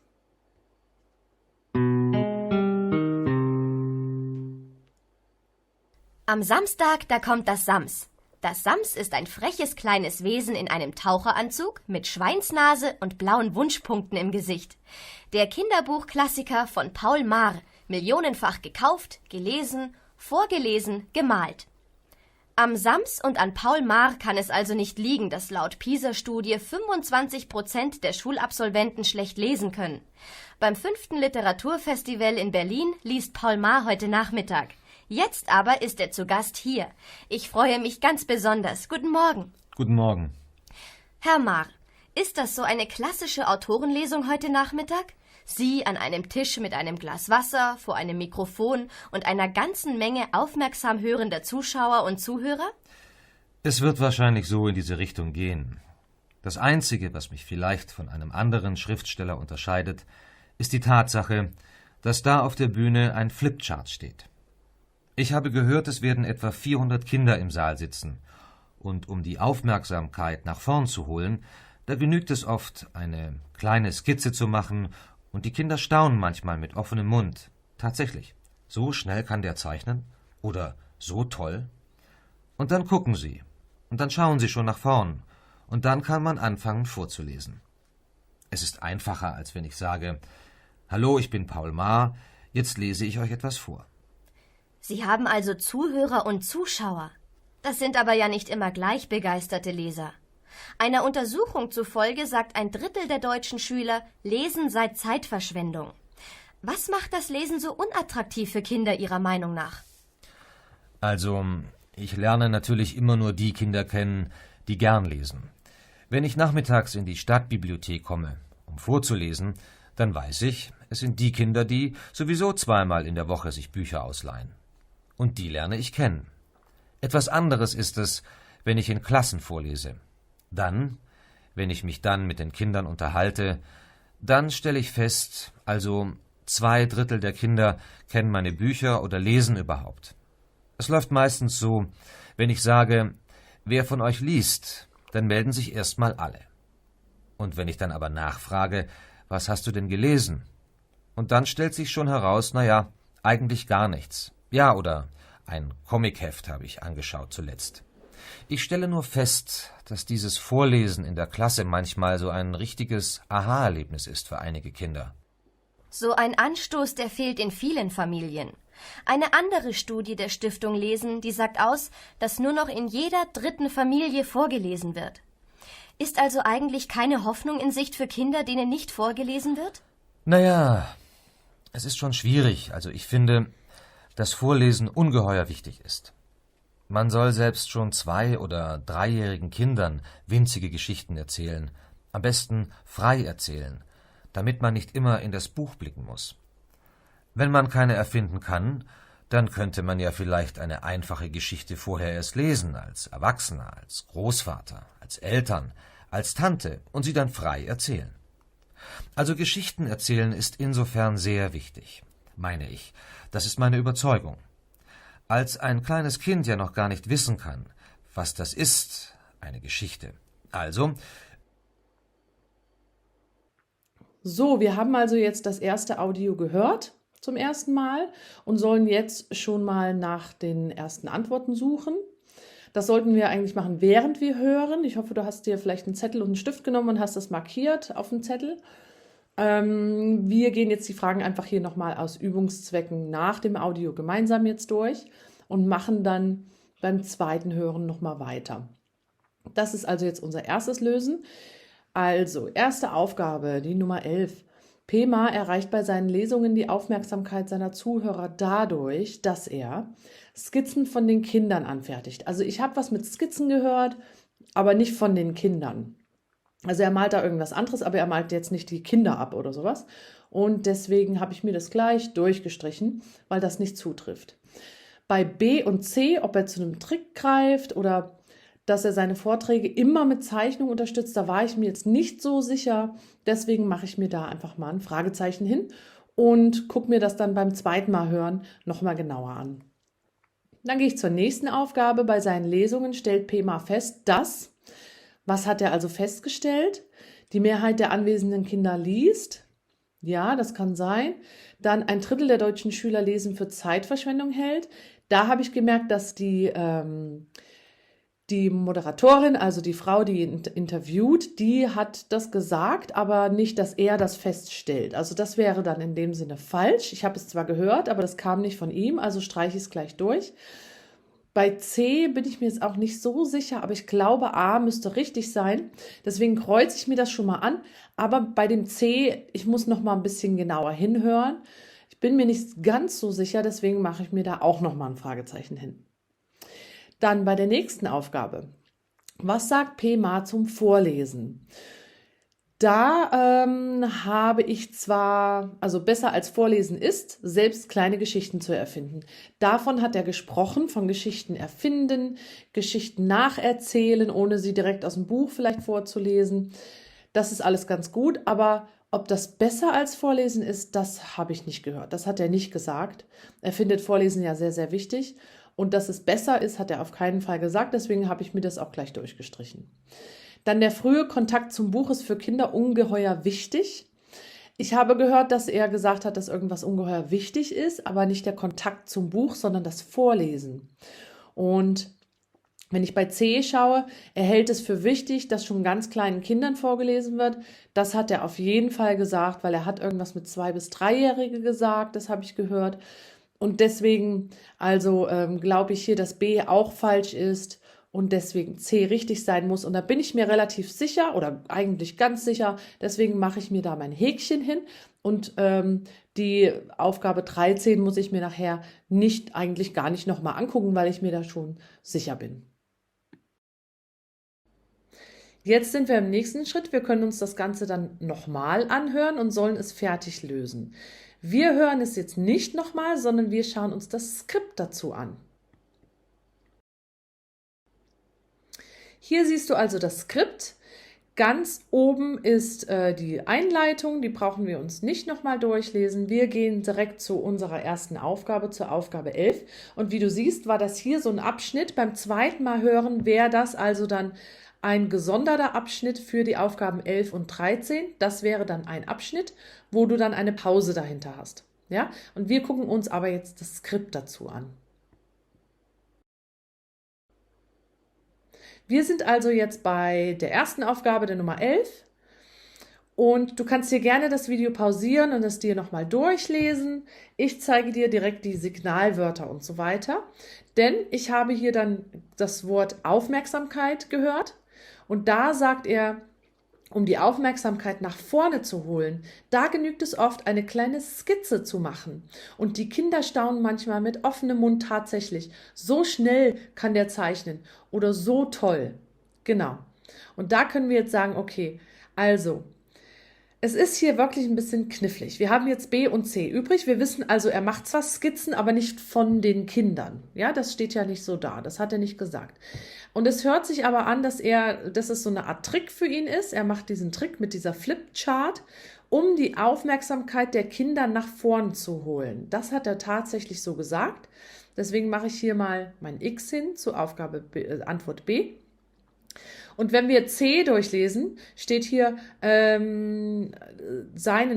Am Samstag, da kommt das Sams. Das Sams ist ein freches kleines Wesen in einem Taucheranzug mit Schweinsnase und blauen Wunschpunkten im Gesicht. Der Kinderbuchklassiker von Paul Maar, millionenfach gekauft, gelesen, vorgelesen, gemalt. Am Sams und an Paul Maar kann es also nicht liegen, dass laut PISA-Studie 25% der Schulabsolventen schlecht lesen können. Beim 5. Literaturfestival in Berlin liest Paul Maar heute Nachmittag. Jetzt aber ist er zu Gast hier. Ich freue mich ganz besonders. Guten Morgen. Guten Morgen. Herr Maar, ist das so eine klassische Autorenlesung heute Nachmittag? Sie an einem Tisch mit einem Glas Wasser, vor einem Mikrofon und einer ganzen Menge aufmerksam hörender Zuschauer und Zuhörer? Es wird wahrscheinlich so in diese Richtung gehen. Das Einzige, was mich vielleicht von einem anderen Schriftsteller unterscheidet, ist die Tatsache, dass da auf der Bühne ein Flipchart steht. Ich habe gehört, es werden etwa 400 Kinder im Saal sitzen. Und um die Aufmerksamkeit nach vorn zu holen, da genügt es oft, eine kleine Skizze zu machen, und die Kinder staunen manchmal mit offenem Mund. Tatsächlich, so schnell kann der zeichnen? Oder so toll? Und dann gucken sie. Und dann schauen sie schon nach vorn. Und dann kann man anfangen vorzulesen. Es ist einfacher, als wenn ich sage: Hallo, ich bin Paul Maar, jetzt lese ich euch etwas vor. Sie haben also Zuhörer und Zuschauer. Das sind aber ja nicht immer gleich begeisterte Leser. Einer Untersuchung zufolge sagt 1/3 der deutschen Schüler, Lesen sei Zeitverschwendung. Was macht das Lesen so unattraktiv für Kinder Ihrer Meinung nach? Also, ich lerne natürlich immer nur die Kinder kennen, die gern lesen. Wenn ich nachmittags in die Stadtbibliothek komme, um vorzulesen, dann weiß ich, es sind die Kinder, die sowieso zweimal in der Woche sich Bücher ausleihen. Und die lerne ich kennen. Etwas anderes ist es, wenn ich in Klassen vorlese. Dann, wenn ich mich dann mit den Kindern unterhalte, dann stelle ich fest, also 2/3 der Kinder kennen meine Bücher oder lesen überhaupt. Es läuft meistens so, wenn ich sage, wer von euch liest, dann melden sich erstmal alle. Und wenn ich dann aber nachfrage, was hast du denn gelesen? Und dann stellt sich schon heraus, naja, eigentlich gar nichts. Ja, oder ein Comicheft habe ich angeschaut zuletzt. Ich stelle nur fest, dass dieses Vorlesen in der Klasse manchmal so ein richtiges Aha-Erlebnis ist für einige Kinder. So ein Anstoß, der fehlt in vielen Familien. Eine andere Studie der Stiftung Lesen, die sagt aus, dass nur noch in jeder 3. Familie vorgelesen wird. Ist also eigentlich keine Hoffnung in Sicht für Kinder, denen nicht vorgelesen wird? Naja, es ist schon schwierig. Also ich finde, dass Vorlesen ungeheuer wichtig ist. Man soll selbst schon 2- oder 3-jährigen Kindern winzige Geschichten erzählen, am besten frei erzählen, damit man nicht immer in das Buch blicken muss. Wenn man keine erfinden kann, dann könnte man ja vielleicht eine einfache Geschichte vorher erst lesen, als Erwachsener, als Großvater, als Eltern, als Tante und sie dann frei erzählen. Also Geschichten erzählen ist insofern sehr wichtig, meine ich. Das ist meine Überzeugung. Als ein kleines Kind ja noch gar nicht wissen kann, was das ist, eine Geschichte. Also. So, wir haben also jetzt das erste Audio gehört zum ersten Mal und sollen jetzt schon mal nach den ersten Antworten suchen. Das sollten wir eigentlich machen, während wir hören. Ich hoffe, du hast dir vielleicht einen Zettel und einen Stift genommen und hast das markiert auf dem Zettel. Wir gehen jetzt die Fragen einfach hier nochmal aus Übungszwecken nach dem Audio gemeinsam jetzt durch und machen dann beim zweiten Hören nochmal weiter. Das ist also jetzt unser erstes Lösen. Also, erste Aufgabe, die Nummer 11. Pema erreicht bei seinen Lesungen die Aufmerksamkeit seiner Zuhörer dadurch, dass er Skizzen von den Kindern anfertigt. Also ich habe was mit Skizzen gehört, aber nicht von den Kindern. Also er malt da irgendwas anderes, aber er malt jetzt nicht die Kinder ab oder sowas. Und deswegen habe ich mir das gleich durchgestrichen, weil das nicht zutrifft. Bei B und C, ob er zu einem Trick greift oder dass er seine Vorträge immer mit Zeichnung unterstützt, da war ich mir jetzt nicht so sicher. Deswegen mache ich mir da einfach mal ein Fragezeichen hin und gucke mir das dann beim zweiten Mal hören nochmal genauer an. Dann gehe ich zur nächsten Aufgabe. Bei seinen Lesungen stellt Pema fest, dass, was hat er also festgestellt? Die Mehrheit der anwesenden Kinder liest. Ja, das kann sein. Dann 1/3 der deutschen Schüler Lesen für Zeitverschwendung hält. Da habe ich gemerkt, dass die Moderatorin, also die Frau, die ihn interviewt, die hat das gesagt, aber nicht, dass er das feststellt. Also das wäre dann in dem Sinne falsch. Ich habe es zwar gehört, aber das kam nicht von ihm, also streiche ich es gleich durch. Bei C bin ich mir jetzt auch nicht so sicher, aber ich glaube, A müsste richtig sein. Deswegen kreuze ich mir das schon mal an. Aber bei dem C, ich muss noch mal ein bisschen genauer hinhören. Ich bin mir nicht ganz so sicher, deswegen mache ich mir da auch noch mal ein Fragezeichen hin. Dann bei der nächsten Aufgabe. Was sagt Pema zum Vorlesen? Da habe ich zwar, also besser als Vorlesen ist, selbst kleine Geschichten zu erfinden. Davon hat er gesprochen, von Geschichten erfinden, Geschichten nacherzählen, ohne sie direkt aus dem Buch vielleicht vorzulesen. Das ist alles ganz gut, aber ob das besser als Vorlesen ist, das habe ich nicht gehört. Das hat er nicht gesagt. Er findet Vorlesen ja sehr, sehr wichtig. Und dass es besser ist, hat er auf keinen Fall gesagt. Deswegen habe ich mir das auch gleich durchgestrichen. Dann der frühe Kontakt zum Buch ist für Kinder ungeheuer wichtig. Ich habe gehört, dass er gesagt hat, dass irgendwas ungeheuer wichtig ist, aber nicht der Kontakt zum Buch, sondern das Vorlesen. Und wenn ich bei C schaue, er hält es für wichtig, dass schon ganz kleinen Kindern vorgelesen wird. Das hat er auf jeden Fall gesagt, weil er hat irgendwas mit 2- bis 3-Jährige gesagt, das habe ich gehört. Und deswegen, also glaube ich hier, dass B auch falsch ist und deswegen C richtig sein muss. Und da bin ich mir relativ sicher oder eigentlich ganz sicher. Deswegen mache ich mir da mein Häkchen hin. Und die Aufgabe 13 muss ich mir nachher eigentlich gar nicht nochmal angucken, weil ich mir da schon sicher bin. Jetzt sind wir im nächsten Schritt. Wir können uns das Ganze dann nochmal anhören und sollen es fertig lösen. Wir hören es jetzt nicht nochmal, sondern wir schauen uns das Skript dazu an. Hier siehst du also das Skript. Ganz oben ist die Einleitung, die brauchen wir uns nicht nochmal durchlesen. Wir gehen direkt zu unserer ersten Aufgabe, zur Aufgabe 11. Und wie du siehst, war das hier so ein Abschnitt. Beim zweiten Mal hören wäre das also dann ein gesonderter Abschnitt für die Aufgaben 11 und 13. Das wäre dann ein Abschnitt, wo du dann eine Pause dahinter hast. Ja? Und wir gucken uns aber jetzt das Skript dazu an. Wir sind also jetzt bei der ersten Aufgabe, der Nummer 11. Und du kannst hier gerne das Video pausieren und es dir nochmal durchlesen. Ich zeige dir direkt die Signalwörter und so weiter. Denn ich habe hier dann das Wort Aufmerksamkeit gehört. Und da sagt er, um die Aufmerksamkeit nach vorne zu holen, da genügt es oft, eine kleine Skizze zu machen. Und die Kinder staunen manchmal mit offenem Mund tatsächlich. So schnell kann der zeichnen oder so toll. Genau. Und da können wir jetzt sagen, okay, also, es ist hier wirklich ein bisschen knifflig. Wir haben jetzt B und C übrig. Wir wissen also, er macht zwar Skizzen, aber nicht von den Kindern. Ja, das steht ja nicht so da. Das hat er nicht gesagt. Und es hört sich aber an, dass es so eine Art Trick für ihn ist. Er macht diesen Trick mit dieser Flipchart, um die Aufmerksamkeit der Kinder nach vorn zu holen. Das hat er tatsächlich so gesagt. Deswegen mache ich hier mal mein X hin zur Antwort B. Und wenn wir C durchlesen, steht hier, seinen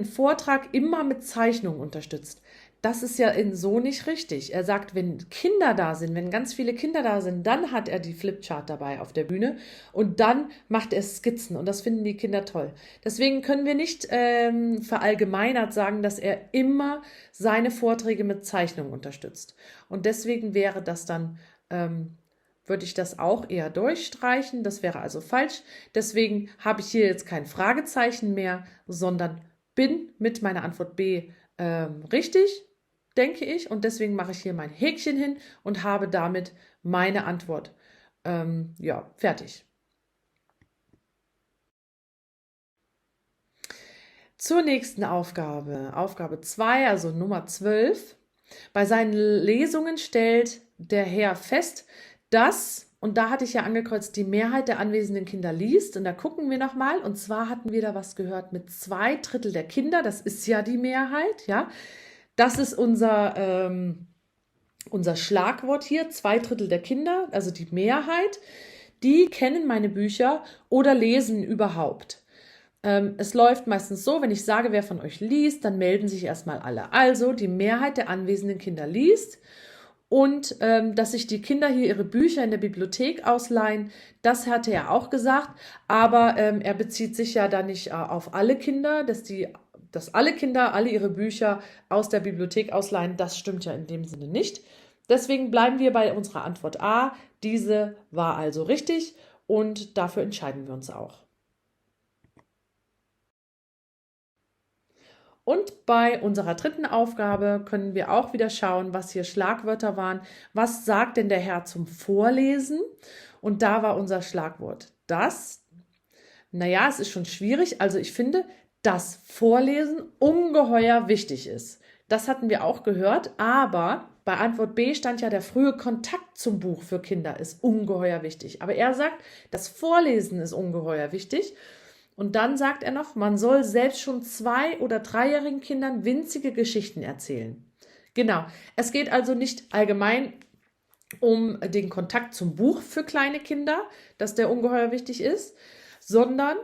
Vortrag immer mit Zeichnung unterstützt. das ist ja so nicht richtig. Er sagt, wenn Kinder da sind, wenn ganz viele Kinder da sind, dann hat er die Flipchart dabei auf der Bühne und dann macht er Skizzen und das finden die Kinder toll. Deswegen können wir nicht verallgemeinert sagen, dass er immer seine Vorträge mit Zeichnungen unterstützt. Und deswegen wäre das dann, würde ich das auch eher durchstreichen. Das wäre also falsch. Deswegen habe ich hier jetzt kein Fragezeichen mehr, sondern bin mit meiner Antwort B richtig, denke ich. Und deswegen mache ich hier mein Häkchen hin und habe damit meine Antwort fertig. Zur nächsten Aufgabe, Aufgabe 2, also Nummer 12. Bei seinen Lesungen stellt der Herr fest, dass, und da hatte ich ja angekreuzt, die Mehrheit der anwesenden Kinder liest. Und da gucken wir nochmal. Und zwar hatten wir da was gehört mit 2/3 der Kinder. Das ist ja die Mehrheit, ja. Das ist unser Schlagwort hier, 2/3 der Kinder, also die Mehrheit, die kennen meine Bücher oder lesen überhaupt. Es läuft meistens so, wenn ich sage, wer von euch liest, dann melden sich erstmal alle. Also die Mehrheit der anwesenden Kinder liest und dass sich die Kinder hier ihre Bücher in der Bibliothek ausleihen, das hatte er auch gesagt, aber er bezieht sich ja da nicht auf alle Kinder, dass alle Kinder alle ihre Bücher aus der Bibliothek ausleihen, das stimmt ja in dem Sinne nicht. Deswegen bleiben wir bei unserer Antwort A. Diese war also richtig und dafür entscheiden wir uns auch. Und bei unserer dritten Aufgabe können wir auch wieder schauen, was hier Schlagwörter waren. Was sagt denn der Herr zum Vorlesen? Und da war unser Schlagwort das. Naja, es ist schon schwierig. Also ich finde, dass Vorlesen ungeheuer wichtig ist. Das hatten wir auch gehört, aber bei Antwort B stand ja, der frühe Kontakt zum Buch für Kinder ist ungeheuer wichtig. Aber er sagt, das Vorlesen ist ungeheuer wichtig. Und dann sagt er noch, man soll selbst schon 2- oder 3-jährigen Kindern winzige Geschichten erzählen. Genau, es geht also nicht allgemein um den Kontakt zum Buch für kleine Kinder, dass der ungeheuer wichtig ist, sondern,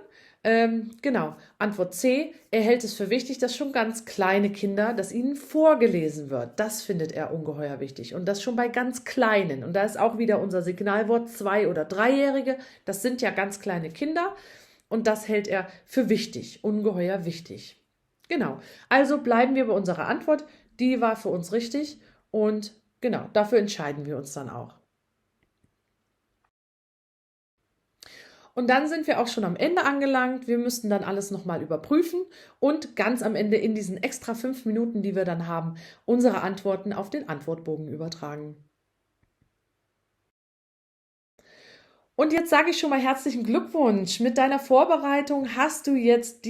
Antwort C, er hält es für wichtig, dass schon ganz kleine Kinder, dass ihnen vorgelesen wird. Das findet er ungeheuer wichtig und das schon bei ganz Kleinen. Und da ist auch wieder unser Signalwort 2- oder 3-Jährige, das sind ja ganz kleine Kinder. Und das hält er für wichtig, ungeheuer wichtig. Genau, also bleiben wir bei unserer Antwort. Die war für uns richtig und genau, dafür entscheiden wir uns dann auch. Und dann sind wir auch schon am Ende angelangt. Wir müssten dann alles nochmal überprüfen und ganz am Ende in diesen extra 5 Minuten, die wir dann haben, unsere Antworten auf den Antwortbogen übertragen. Und jetzt sage ich schon mal herzlichen Glückwunsch. Mit deiner Vorbereitung hast du jetzt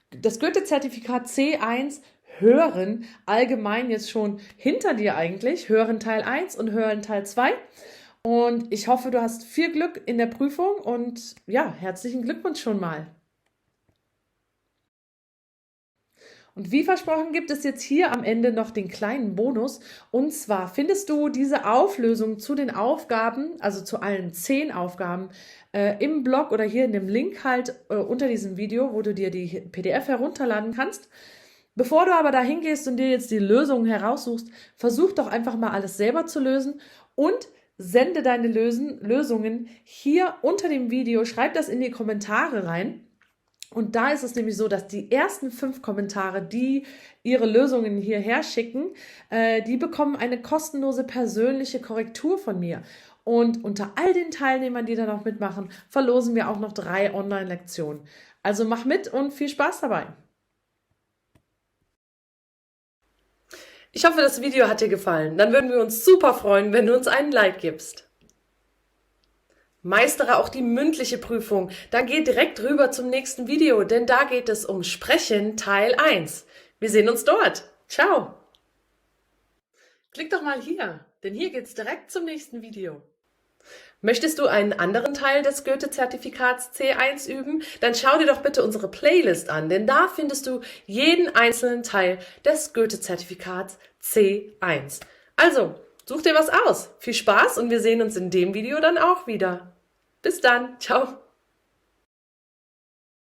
das Goethe-Zertifikat C1 Hören allgemein jetzt schon hinter dir eigentlich. Hören Teil 1 und Hören Teil 2. Und ich hoffe, du hast viel Glück in der Prüfung und ja, herzlichen Glückwunsch schon mal. Und wie versprochen gibt es jetzt hier am Ende noch den kleinen Bonus. Und zwar findest du diese Auflösung zu den Aufgaben, also zu allen 10 Aufgaben, im Blog oder hier in dem Link halt unter diesem Video, wo du dir die PDF herunterladen kannst. Bevor du aber da hingehst und dir jetzt die Lösungen heraussuchst, versuch doch einfach mal alles selber zu lösen und sende deine Lösungen hier unter dem Video, schreib das in die Kommentare rein. Und da ist es nämlich so, dass die ersten 5 Kommentare, die ihre Lösungen hierher schicken, die bekommen eine kostenlose persönliche Korrektur von mir. Und unter all den Teilnehmern, die da noch mitmachen, verlosen wir auch noch 3 Online-Lektionen. Also mach mit und viel Spaß dabei. Ich hoffe, das Video hat dir gefallen. Dann würden wir uns super freuen, wenn du uns einen Like gibst. Meistere auch die mündliche Prüfung, dann geh direkt rüber zum nächsten Video, denn da geht es um Sprechen Teil 1. Wir sehen uns dort. Ciao! Klick doch mal hier, denn hier geht's direkt zum nächsten Video. Möchtest du einen anderen Teil des Goethe-Zertifikats C1 üben? Dann schau dir doch bitte unsere Playlist an, denn da findest du jeden einzelnen Teil des Goethe-Zertifikats C1. Also, such dir was aus. Viel Spaß und wir sehen uns in dem Video dann auch wieder. Bis dann. Ciao.